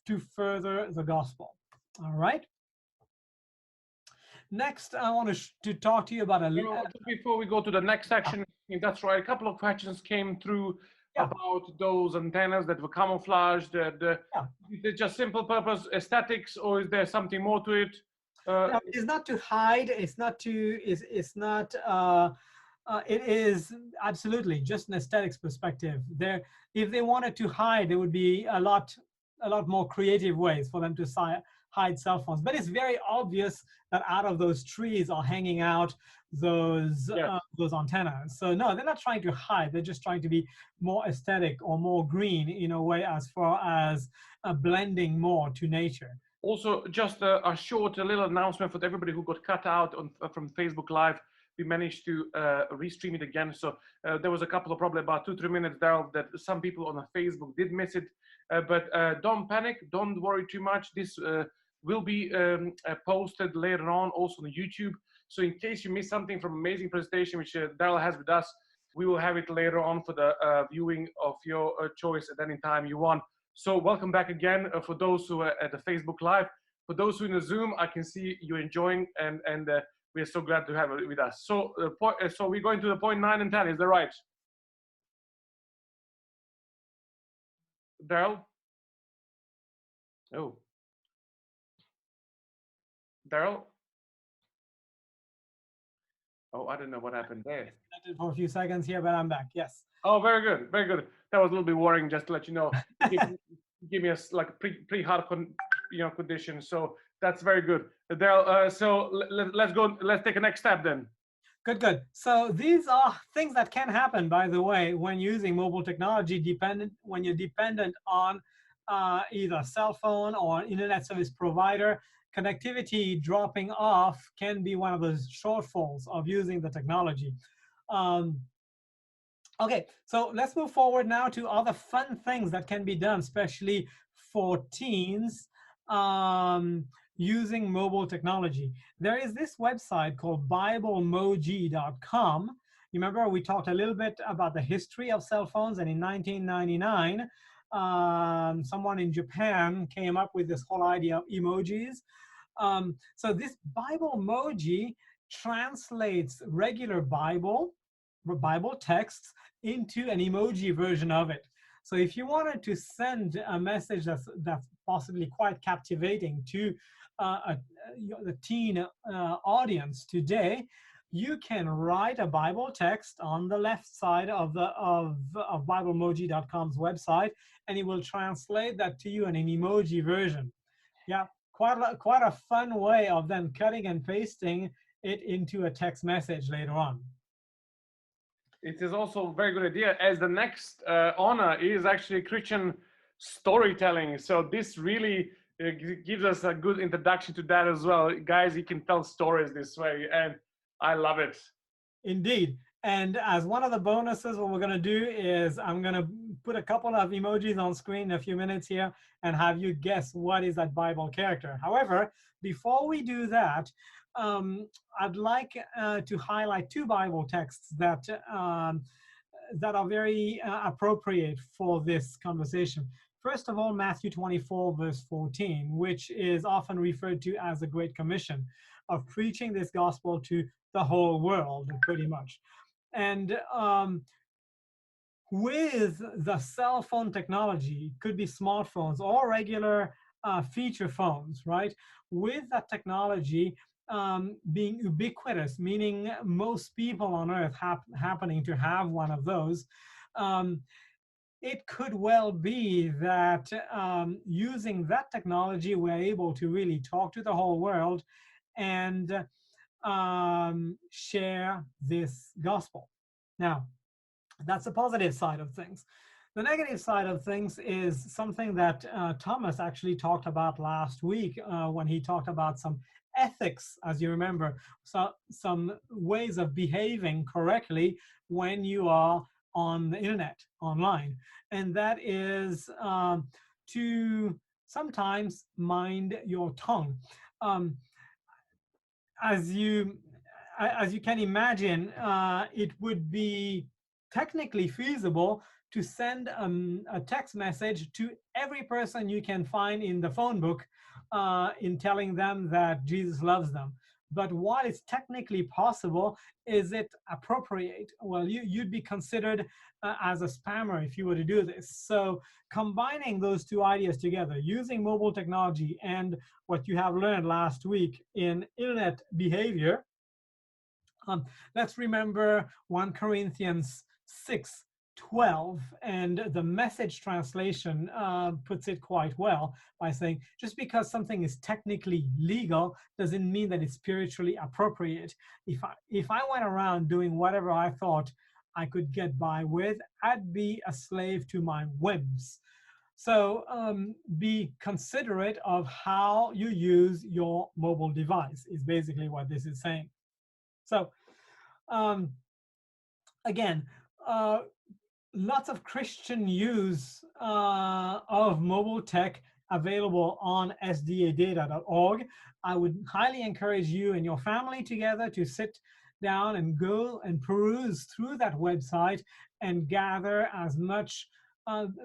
to further the gospel. All right. Next, I want to talk to you about before we go to the next section, that's right. A couple of questions came through about those antennas that were camouflaged. Is it just simple purpose aesthetics, or is there something more to it? No, it's not to hide. It's not to. It's not It is absolutely just an aesthetics perspective. There, if they wanted to hide, there would be a lot more creative ways for them to hide cell phones. But it's very obvious that out of those trees are hanging out Yes. those antennas. So no, they're not trying to hide. They're just trying to be more aesthetic or more green in a way, as far as blending more to nature. Also, just a short little announcement for everybody who got cut out from Facebook Live. We managed to restream it again. So there was a couple of probably about 2-3 minutes there that some people on Facebook did miss it. But don't panic, don't worry too much. This will be posted later on also on YouTube. So in case you missed something from amazing presentation which Daryl has with us, we will have it later on for the viewing of your choice at any time you want. So welcome back again for those who are at the Facebook Live. For those who are in the Zoom, I can see you enjoying, and we are so glad to have it with us. So so we're going to the point 9 and 10. Is that right, Daryl? Oh, Daryl. Oh, I don't know what happened there. Disconnected for a few seconds here, but I'm back. Yes. Oh, very good, very good. That was a little bit worrying, just to let you know. Give me a like pre-hard condition. So that's very good. Daryl, so let's go. Let's take a next step then. Good, good. So these are things that can happen, by the way, when using mobile technology, when you're dependent on either cell phone or internet service provider. Connectivity dropping off can be one of those shortfalls of using the technology. Okay, so let's move forward now to other fun things that can be done, especially for teens, using mobile technology. There is this website called BibleMoji.com. You remember we talked a little bit about the history of cell phones, and in 1999, someone in Japan came up with this whole idea of emojis. So this BibleMoji translates regular Bible texts into an emoji version of it. So if you wanted to send a message that's possibly quite captivating to the teen audience today, you can write a Bible text on the left side of BibleMoji.com's website, and it will translate that to you in an emoji version. Yeah, quite a fun way of then cutting and pasting it into a text message later on. It is also a very good idea, as the next honor is actually Christian storytelling. So this really gives us a good introduction to that as well. Guys, you can tell stories this way, and I love it. Indeed. And as one of the bonuses, what we're going to do is I'm going to put a couple of emojis on screen in a few minutes here and have you guess what is that Bible character. However, before we do that, I'd like to highlight two Bible texts that are very appropriate for this conversation. First of all, Matthew 24, verse 14, which is often referred to as the Great Commission of preaching this gospel to the whole world, pretty much. And with the cell phone technology, could be smartphones or regular feature phones, right? With that technology being ubiquitous, meaning most people on earth happening to have one of those, it could well be that using that technology, we're able to really talk to the whole world and share this gospel. Now, that's the positive side of things. The negative side of things is something that Thomas actually talked about last week when he talked about some ethics, as you remember, so some ways of behaving correctly when you are on the internet, online. And that is to sometimes mind your tongue. As you can imagine, it would be technically feasible to send a text message to every person you can find in the phone book in telling them that Jesus loves them. But while it's technically possible, is it appropriate? Well, you'd be considered as a spammer if you were to do this. So combining those two ideas together, using mobile technology and what you have learned last week in internet behavior, Let's remember 1 Corinthians 6:12, and the Message translation puts it quite well by saying, just because something is technically legal doesn't mean that it's spiritually appropriate. If I went around doing whatever I thought I could get by with, I'd be a slave to my whims. So be considerate of how you use your mobile device is basically what this is saying. So again, lots of Christian use of mobile tech available on sdadata.org. I would highly encourage you and your family together to sit down and go and peruse through that website and gather as much.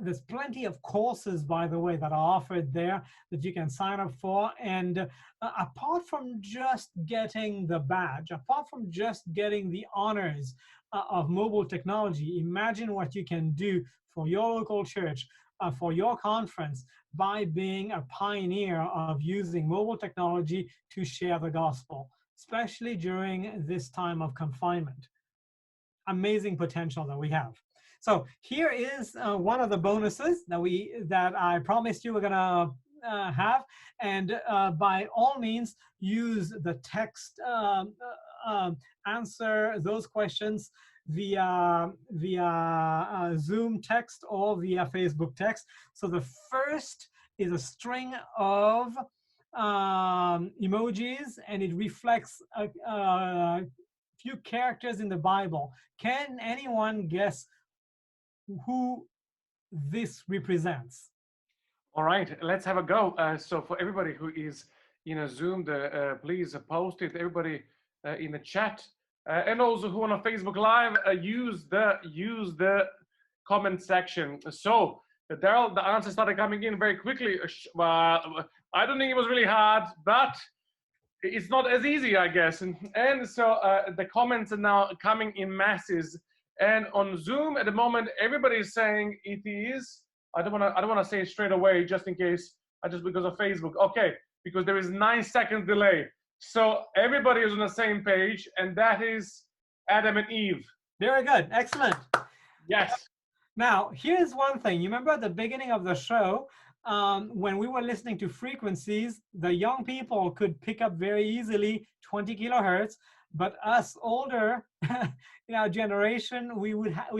There's plenty of courses, by the way, that are offered there that you can sign up for. And apart from just getting the badge, apart from just getting the honors of mobile technology, imagine what you can do for your local church, for your conference, by being a pioneer of using mobile technology to share the gospel, especially during this time of confinement. Amazing potential that we have. So here is one of the bonuses that I promised you we're gonna have, and by all means use the text, answer those questions via Zoom text or via Facebook text. So the first is a string of emojis, and it reflects a few characters in the Bible. Can anyone guess who this represents? All right, let's have a go. So for everybody who is in a Zoom, please post it. Everybody in the chat, and also who on Facebook Live, use the comment section. So Daryl, the answers started coming in very quickly. I don't think it was really hard, but it's not as easy, I guess. And so the comments are now coming in masses. And on Zoom at the moment, everybody is saying it is. I don't want to say it straight away, just in case. Just because of Facebook. Okay, because there is 9 seconds delay. So everybody is on the same page, and that is Adam and Eve. Very good, excellent. Yes. Now, here's one thing. You remember at the beginning of the show, when we were listening to frequencies, the young people could pick up very easily 20 kilohertz, but us older in our generation, we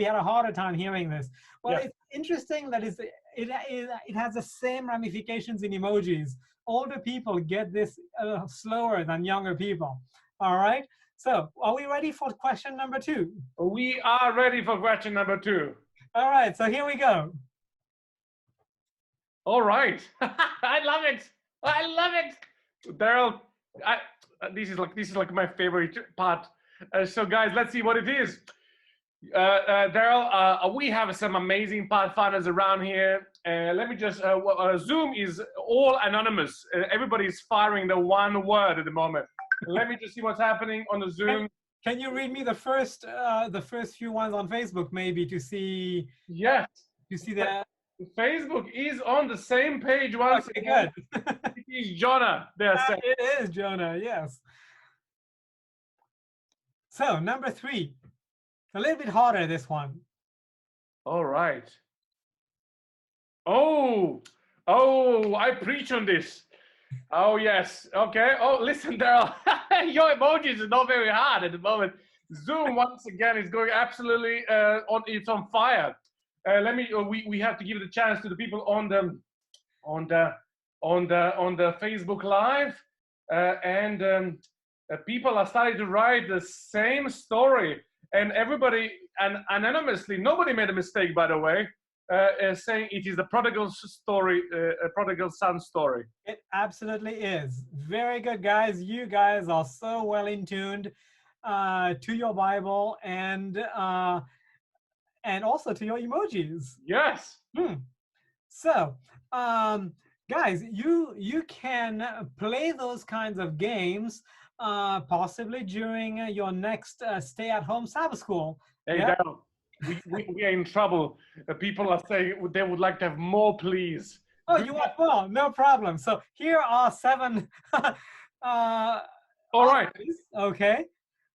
had a harder time hearing this. Well, yeah. It's interesting that it has the same ramifications in emojis. Older people get this slower than younger people. All right. So, are we ready for question number 2? We are ready for question number 2. All right. So here we go. All right. I love it. I love it. Daryl, this is like my favorite part. So guys, let's see what it is. Daryl, we have some amazing Pathfinders around here. Let me just, Zoom is all anonymous. Everybody's firing the one word at the moment. Let me just see what's happening on the Zoom. Can you read me the first few ones on Facebook, maybe, to see? Yes. To see that. Facebook is on the same page once again. Good. It is Jonah. It is Jonah, yes. So, number 3. A little bit harder, this one. All right. Oh, I preach on this. Oh, yes. Okay. Oh, listen, Daryl. Your emojis are not very hard at the moment. Zoom, once again, is going absolutely it's on fire. We have to give the chance to the people on the Facebook Live, and people are starting to write the same story, and everybody, and anonymously, nobody made a mistake, by the way, saying it is the prodigal story, a prodigal son story. It absolutely is. Very good, guys. You guys are so well in tuned to your Bible and also to your emojis. Yes. So, guys, you can play those kinds of games possibly during your next stay-at-home Sabbath school. Hey, yeah? Daryl, we are in trouble. People are saying they would like to have more, please. Oh, you want more? No problem. So here are 7. All right. Okay.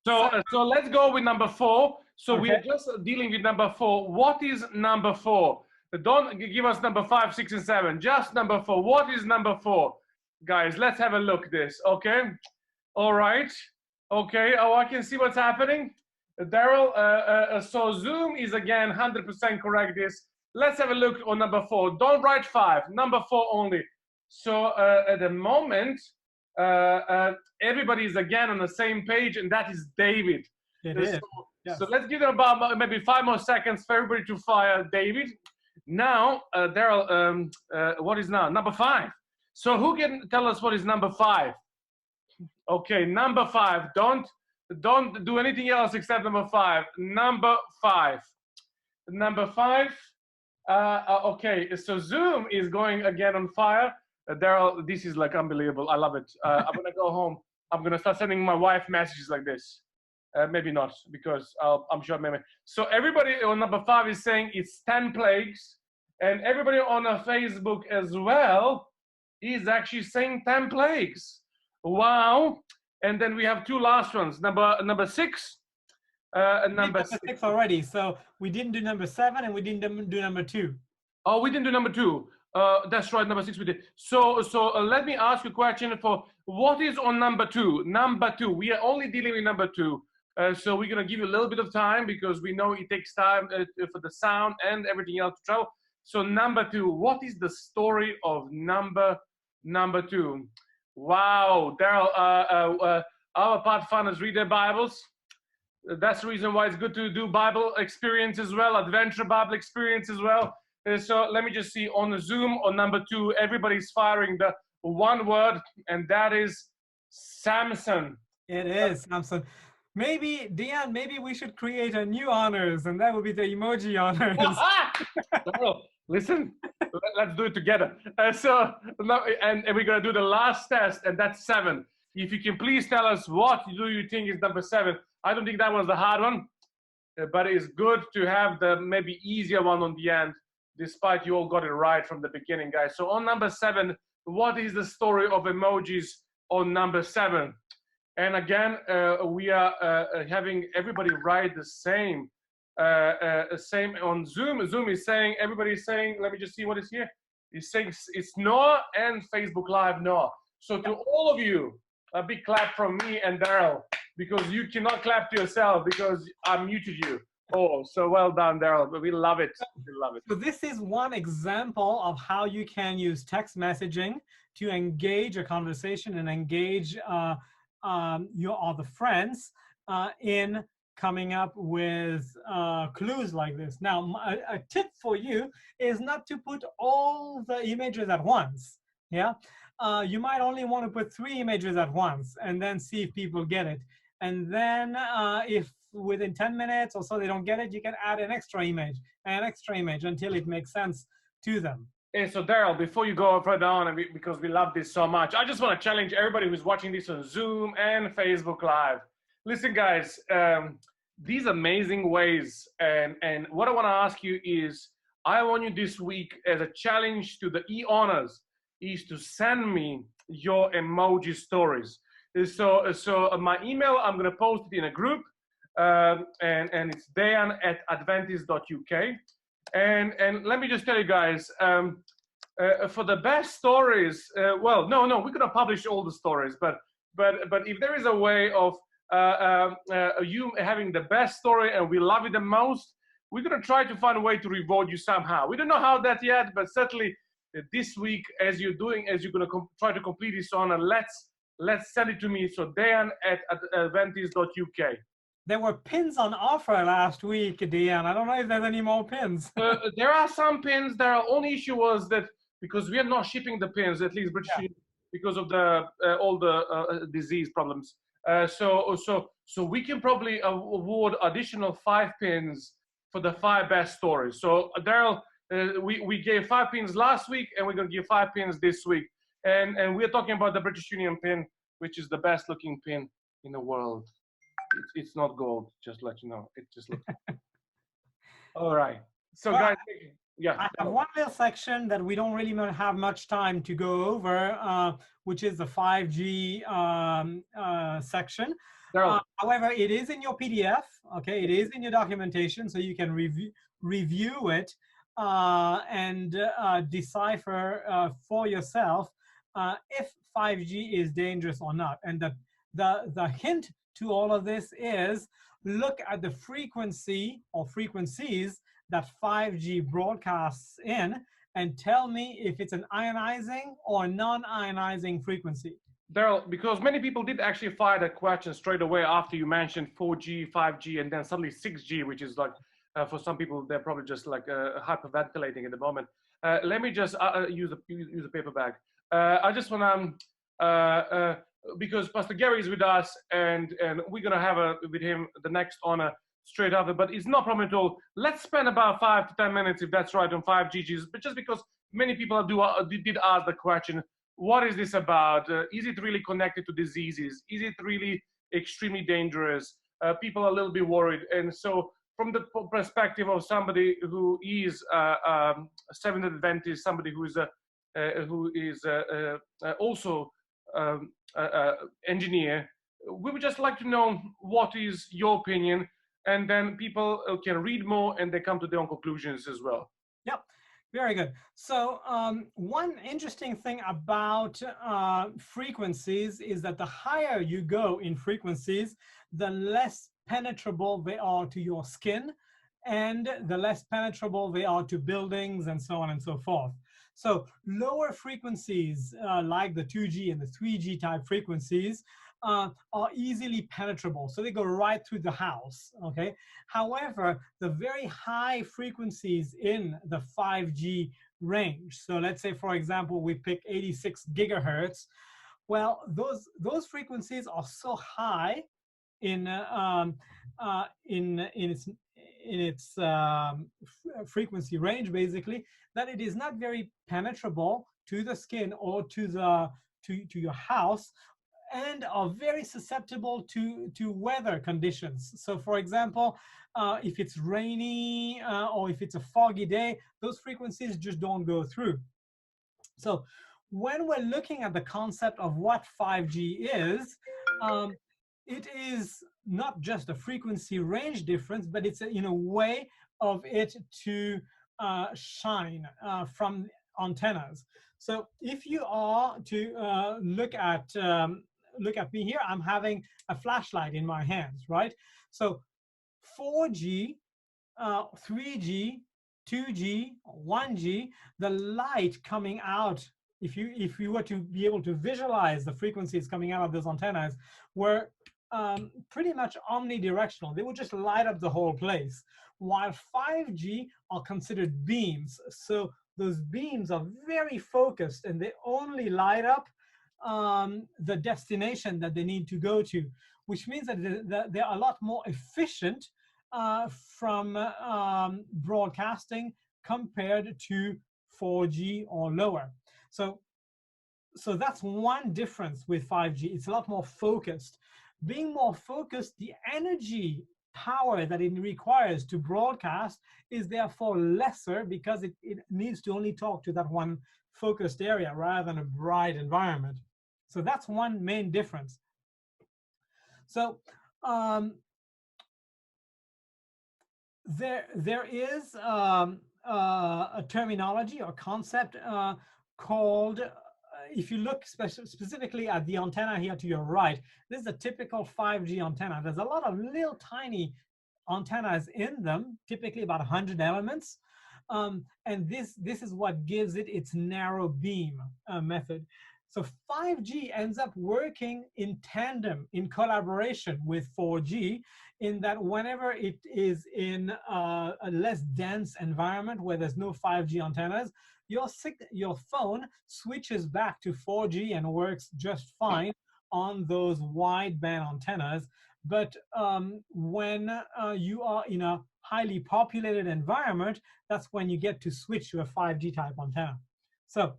So let's go with number 4. So we Okay. are just dealing with number 4. What is number 4? Don't give us number 5, 6, and 7. Just number 4. What is number 4? Guys, let's have a look at this. Okay. All right. Okay. Oh, I can see what's happening. Daryl, so Zoom is again 100% correct this. Let's have a look on number 4. Don't write 5. Number 4 only. So at the moment, everybody is again on the same page, and that is David. It is. Yes. So let's give them about maybe 5 more seconds for everybody to fire David. Now, Daryl, what is now? Number 5. So who can tell us what is number 5? Okay, number 5. Don't do anything else except number 5. Number 5. Number 5. Okay, so Zoom is going again on fire. Daryl, this is like unbelievable. I love it. I'm gonna go home. I'm gonna start sending my wife messages like this. Maybe not, because I'm sure maybe. So everybody on number 5 is saying it's 10 plagues, and everybody on Facebook as well is actually saying 10 plagues. Wow! And then we have 2 last ones. Number 6. Number 6 already. So we didn't do number 7, and we didn't do number 2. Oh, we didn't do number 2. That's right, number 6 we did. So let me ask you a question for what is on number 2? Number 2. We are only dealing with number 2. So we're gonna give you a little bit of time because we know it takes time for the sound and everything else to travel. So number 2. What is the story of number 2? Wow, Daryl. Our Pathfinders read their Bibles. That's the reason why it's good to do Bible experience as well, adventure Bible experience as well. So let me just see on the Zoom on number 2, everybody's firing the one word, and that is Samson. It is Samson. Maybe, Deanne, maybe we should create a new honors, and that would be the emoji honors. No, listen, let's do it together. And we're going to do the last test, and that's 7. If you can please tell us what do you think is number 7. I don't think that was the hard one, but it's good to have the maybe easier one on the end, despite you all got it right from the beginning, guys. So on number 7, what is the story of emojis on number 7? And again, we are having everybody write the same. Same on Zoom. Zoom is saying, everybody is saying, let me just see what is here. He's saying it's Noah and Facebook Live Noah. So to all of you, a big clap from me and Daryl, because you cannot clap to yourself because I muted you. Oh, so well done, Daryl. We love it. We love it. So this is one example of how you can use text messaging to engage a conversation and engage your other friends in coming up with clues like this. Now, a tip for you is not to put all the images at once. Yeah, you might only want to put 3 images at once and then see if people get it. And then if within 10 minutes or so they don't get it, you can add an extra image until it makes sense to them. And so Daryl, before you go further on, because we love this so much, I just want to challenge everybody who's watching this on Zoom and Facebook Live. Listen, guys, these amazing ways, and what I want to ask you is, I want you this week as a challenge to the e-honors is to send me your emoji stories. So my email, I'm going to post it in a group, and it's dayan@adventist.uk. And let me just tell you guys, for the best stories, well, no, we're going to publish all the stories, but if there is a way of you having the best story and we love it the most, we're going to try to find a way to reward you somehow. We don't know how that yet, but certainly this week, as you're going to try to complete this honor, let's send it to me. So dayan@adventist.uk. There were pins on offer last week, Deanne. I don't know if there's any more pins. There are some pins. The only issue was that because we are not shipping the pins, at least British, because of the all the disease problems. So we can probably award additional 5 pins for the 5 best stories. So Daryl, we gave 5 pins last week, and we're going to give 5 pins this week. And we're talking about the British Union pin, which is the best looking pin in the world. It's not gold, just to let you know. It just looks. All right. So guys, yeah. I have one little section that we don't really have much time to go over, which is the 5G section. Daryl, However, it is in your PDF, okay? It is in your documentation, so you can review it and decipher for yourself if 5G is dangerous or not. And the hint to all of this is look at the frequency or frequencies that 5G broadcasts in and tell me if it's an ionizing or non-ionizing frequency. Daryl, because many people did actually fire that question straight away after you mentioned 4G, 5G, and then suddenly 6G, which is like, for some people, they're probably just like hyperventilating at the moment. Let me just use a paper bag. I just want to, because Pastor Gary is with us, and we're going to have with him the next honor straight after, but it's not problem at all. Let's spend about 5 to 10 minutes, if that's right, on 5G, but just because many people did ask the question, what is this about? Is it really connected to diseases? Is it really extremely dangerous? People are a little bit worried. And so from the perspective of somebody who is a Seventh Adventist, somebody who is also engineer, we would just like to know what is your opinion, and then people can read more and they come to their own conclusions as well. Yep. Very good. So one interesting thing about frequencies is that the higher you go in frequencies, the less penetrable they are to your skin, and the less penetrable they are to buildings and so on and so forth. So lower frequencies like the 2G and the 3G type frequencies are easily penetrable. So they go right through the house, okay? However, the very high frequencies in the 5G range, so let's say, for example, we pick 86 gigahertz, well, those frequencies are so high in its frequency range, basically, that it is not very penetrable to the skin or to your house, and are very susceptible to weather conditions. So for example, if it's rainy or if it's a foggy day, those frequencies just don't go through. So when we're looking at the concept of what 5G is, it is not just a frequency range difference, but it's in a way of it to shine from antennas. So if you are to look at me here, I'm having a flashlight in my hands, right? So 4G, 3G, 2G, 1G, the light coming out, if you were to be able to visualize the frequencies coming out of those antennas, were pretty much omnidirectional. They would just light up the whole place, while 5G are considered beams. So those beams are very focused, and they only light up the destination that they need to go to, which means that they're a lot more efficient from broadcasting compared to 4G or lower. So that's one difference with 5G. It's a lot more focused. Being more focused, the energy power that it requires to broadcast is therefore lesser, because it needs to only talk to that one focused area rather than a bright environment. So that's one main difference. So there is a terminology or concept called, if you look specifically at the antenna here to your right, this is a typical 5G antenna. There's a lot of little tiny antennas in them, typically about 100 elements. And this is what gives it its narrow beam method. So 5G ends up working in tandem, in collaboration with 4G, in that whenever it is in a less dense environment where there's no 5G antennas, your phone switches back to 4G and works just fine on those wideband antennas. But when you are in a highly populated environment, that's when you get to switch to a 5G type antenna. So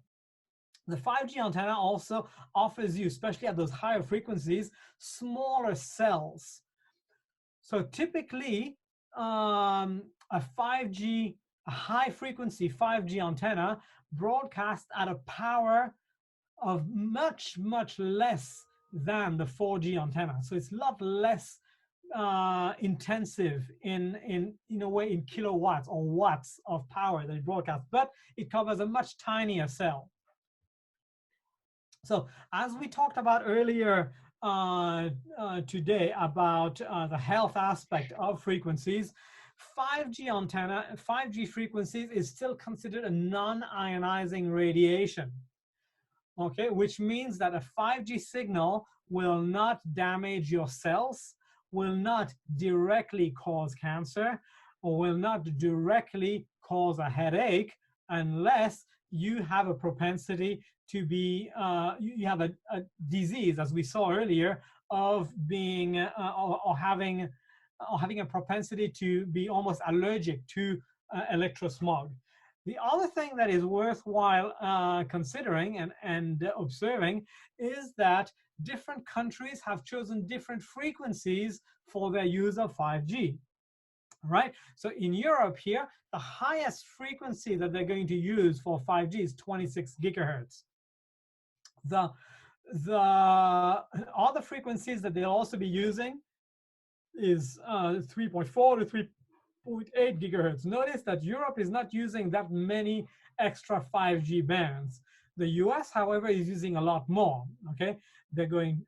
the 5G antenna also offers you, especially at those higher frequencies, smaller cells. So typically, a high frequency 5G antenna broadcasts at a power of much, much less than the 4G antenna. So it's a lot less intensive in a way in kilowatts or watts of power that it broadcasts, but it covers a much tinier cell. So as we talked about earlier today about the health aspect of frequencies, 5G antenna, 5G frequencies is still considered a non-ionizing radiation. Okay, which means that a 5G signal will not damage your cells, will not directly cause cancer, or will not directly cause a headache unless you have a propensity to be, you have a disease, as we saw earlier, of being, or having a propensity to be almost allergic to electrosmog. The other thing that is worthwhile considering and observing is that different countries have chosen different frequencies for their use of 5G, right? So in Europe here, the highest frequency that they're going to use for 5G is 26 gigahertz. The other frequencies that they'll also be using is 3.4 to 3.8 gigahertz. Notice that Europe is not using that many extra 5G bands. The US, however, is using a lot more, okay? They're doing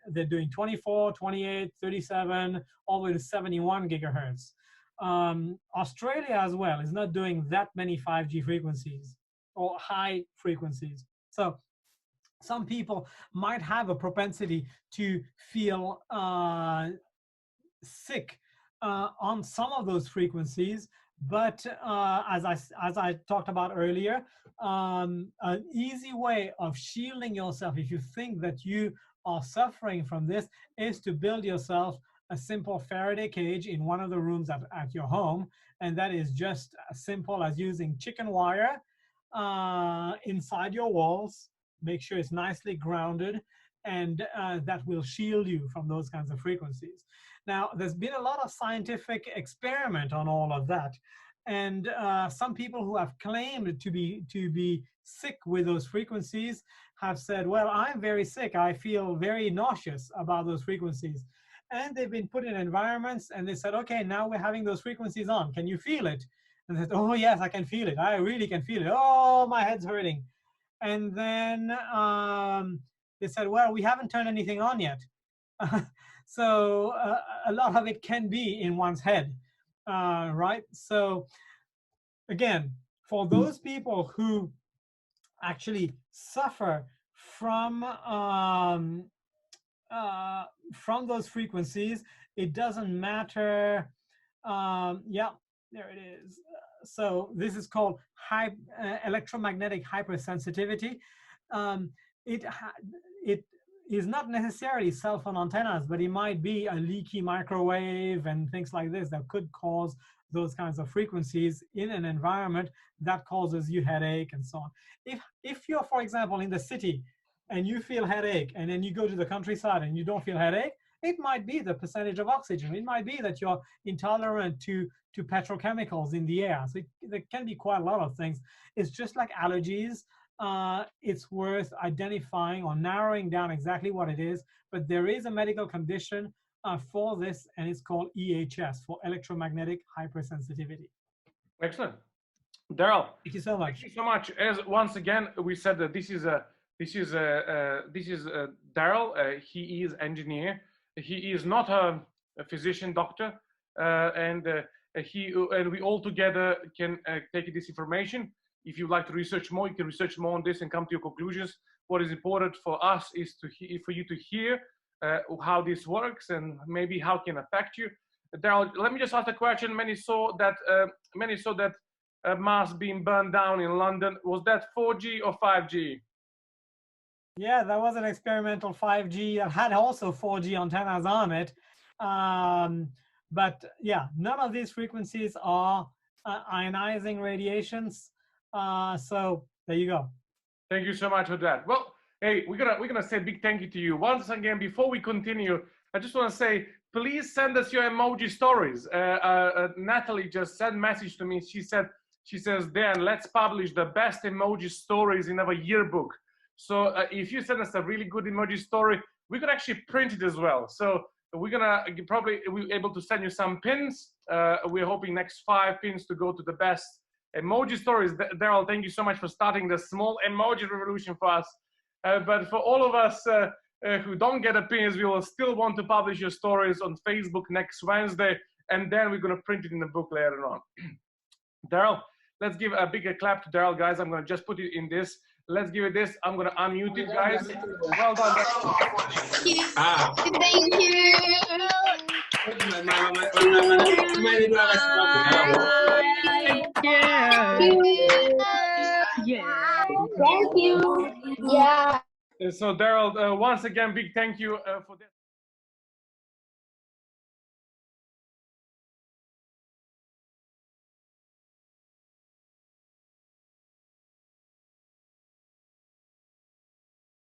24, 28, 37, all the way to 71 gigahertz. Australia as well is not doing that many 5G frequencies or high frequencies. So some people might have a propensity to feel sick on some of those frequencies, but as I talked about earlier, an easy way of shielding yourself if you think that you are suffering from this is to build yourself a simple Faraday cage in one of the rooms at your home, and that is just as simple as using chicken wire inside your walls. Make sure it's nicely grounded, and that will shield you from those kinds of frequencies. Now, there's been a lot of scientific experiment on all of that, and some people who have claimed to be sick with those frequencies have said, well, I'm very sick, I feel very nauseous about those frequencies. And they've been put in environments and they said, okay, now we're having those frequencies on, can you feel it? And they said, oh yes, I can feel it, I really can feel it, oh, my head's hurting. And then they said, well, we haven't turned anything on yet. So a lot of it can be in one's head, right? So again, for those people who actually suffer from those frequencies, it doesn't matter. Yeah, there it is. So this is called electromagnetic hypersensitivity. It is not necessarily cell phone antennas, but it might be a leaky microwave and things like this that could cause those kinds of frequencies in an environment that causes you headache and so on. If you're, for example, in the city and you feel headache, and then you go to the countryside and you don't feel headache, it might be the percentage of oxygen. It might be that you're intolerant to petrochemicals in the air. So there can be quite a lot of things. It's just like allergies. It's worth identifying or narrowing down exactly what it is, but there is a medical condition for this, and it's called EHS, for electromagnetic hypersensitivity. Excellent. Daryl, thank you so much. Thank you so much. As once again we said that this is Daryl. He is engineer. He is not a physician, doctor, and we all together can take this information. If you'd like to research more, you can research more on this and come to your conclusions. What is important for us is for you to hear how this works and maybe how it can affect you. Daryl, let me just ask a question. Many saw that mast being burned down in London. Was that 4G or 5G? Yeah, that was an experimental 5G that had also 4G antennas on it. But yeah, none of these frequencies are ionizing radiations. So there you go. Thank you so much for that. Well, hey, we're gonna say a big thank you to you once again. Before we continue, I just want to say, please send us your emoji stories. Natalie just sent a message to me. She says, Dan, let's publish the best emoji stories in our yearbook. So if you send us a really good emoji story, we could actually print it as well. So we're gonna probably be able to send you some pins. We're hoping next 5 pins to go to the best emoji stories. Daryl, thank you so much for starting the small emoji revolution for us. But for all of us who don't get a pins, we will still want to publish your stories on Facebook next Wednesday, and then we're gonna print it in the book later on. Daryl, let's give a bigger clap to Daryl, guys. I'm gonna just put it in this. Let's give it this. I'm gonna unmute it, guys. Well done. Thank you. Thank you. Yeah. So Daryl, once again, big thank you for this.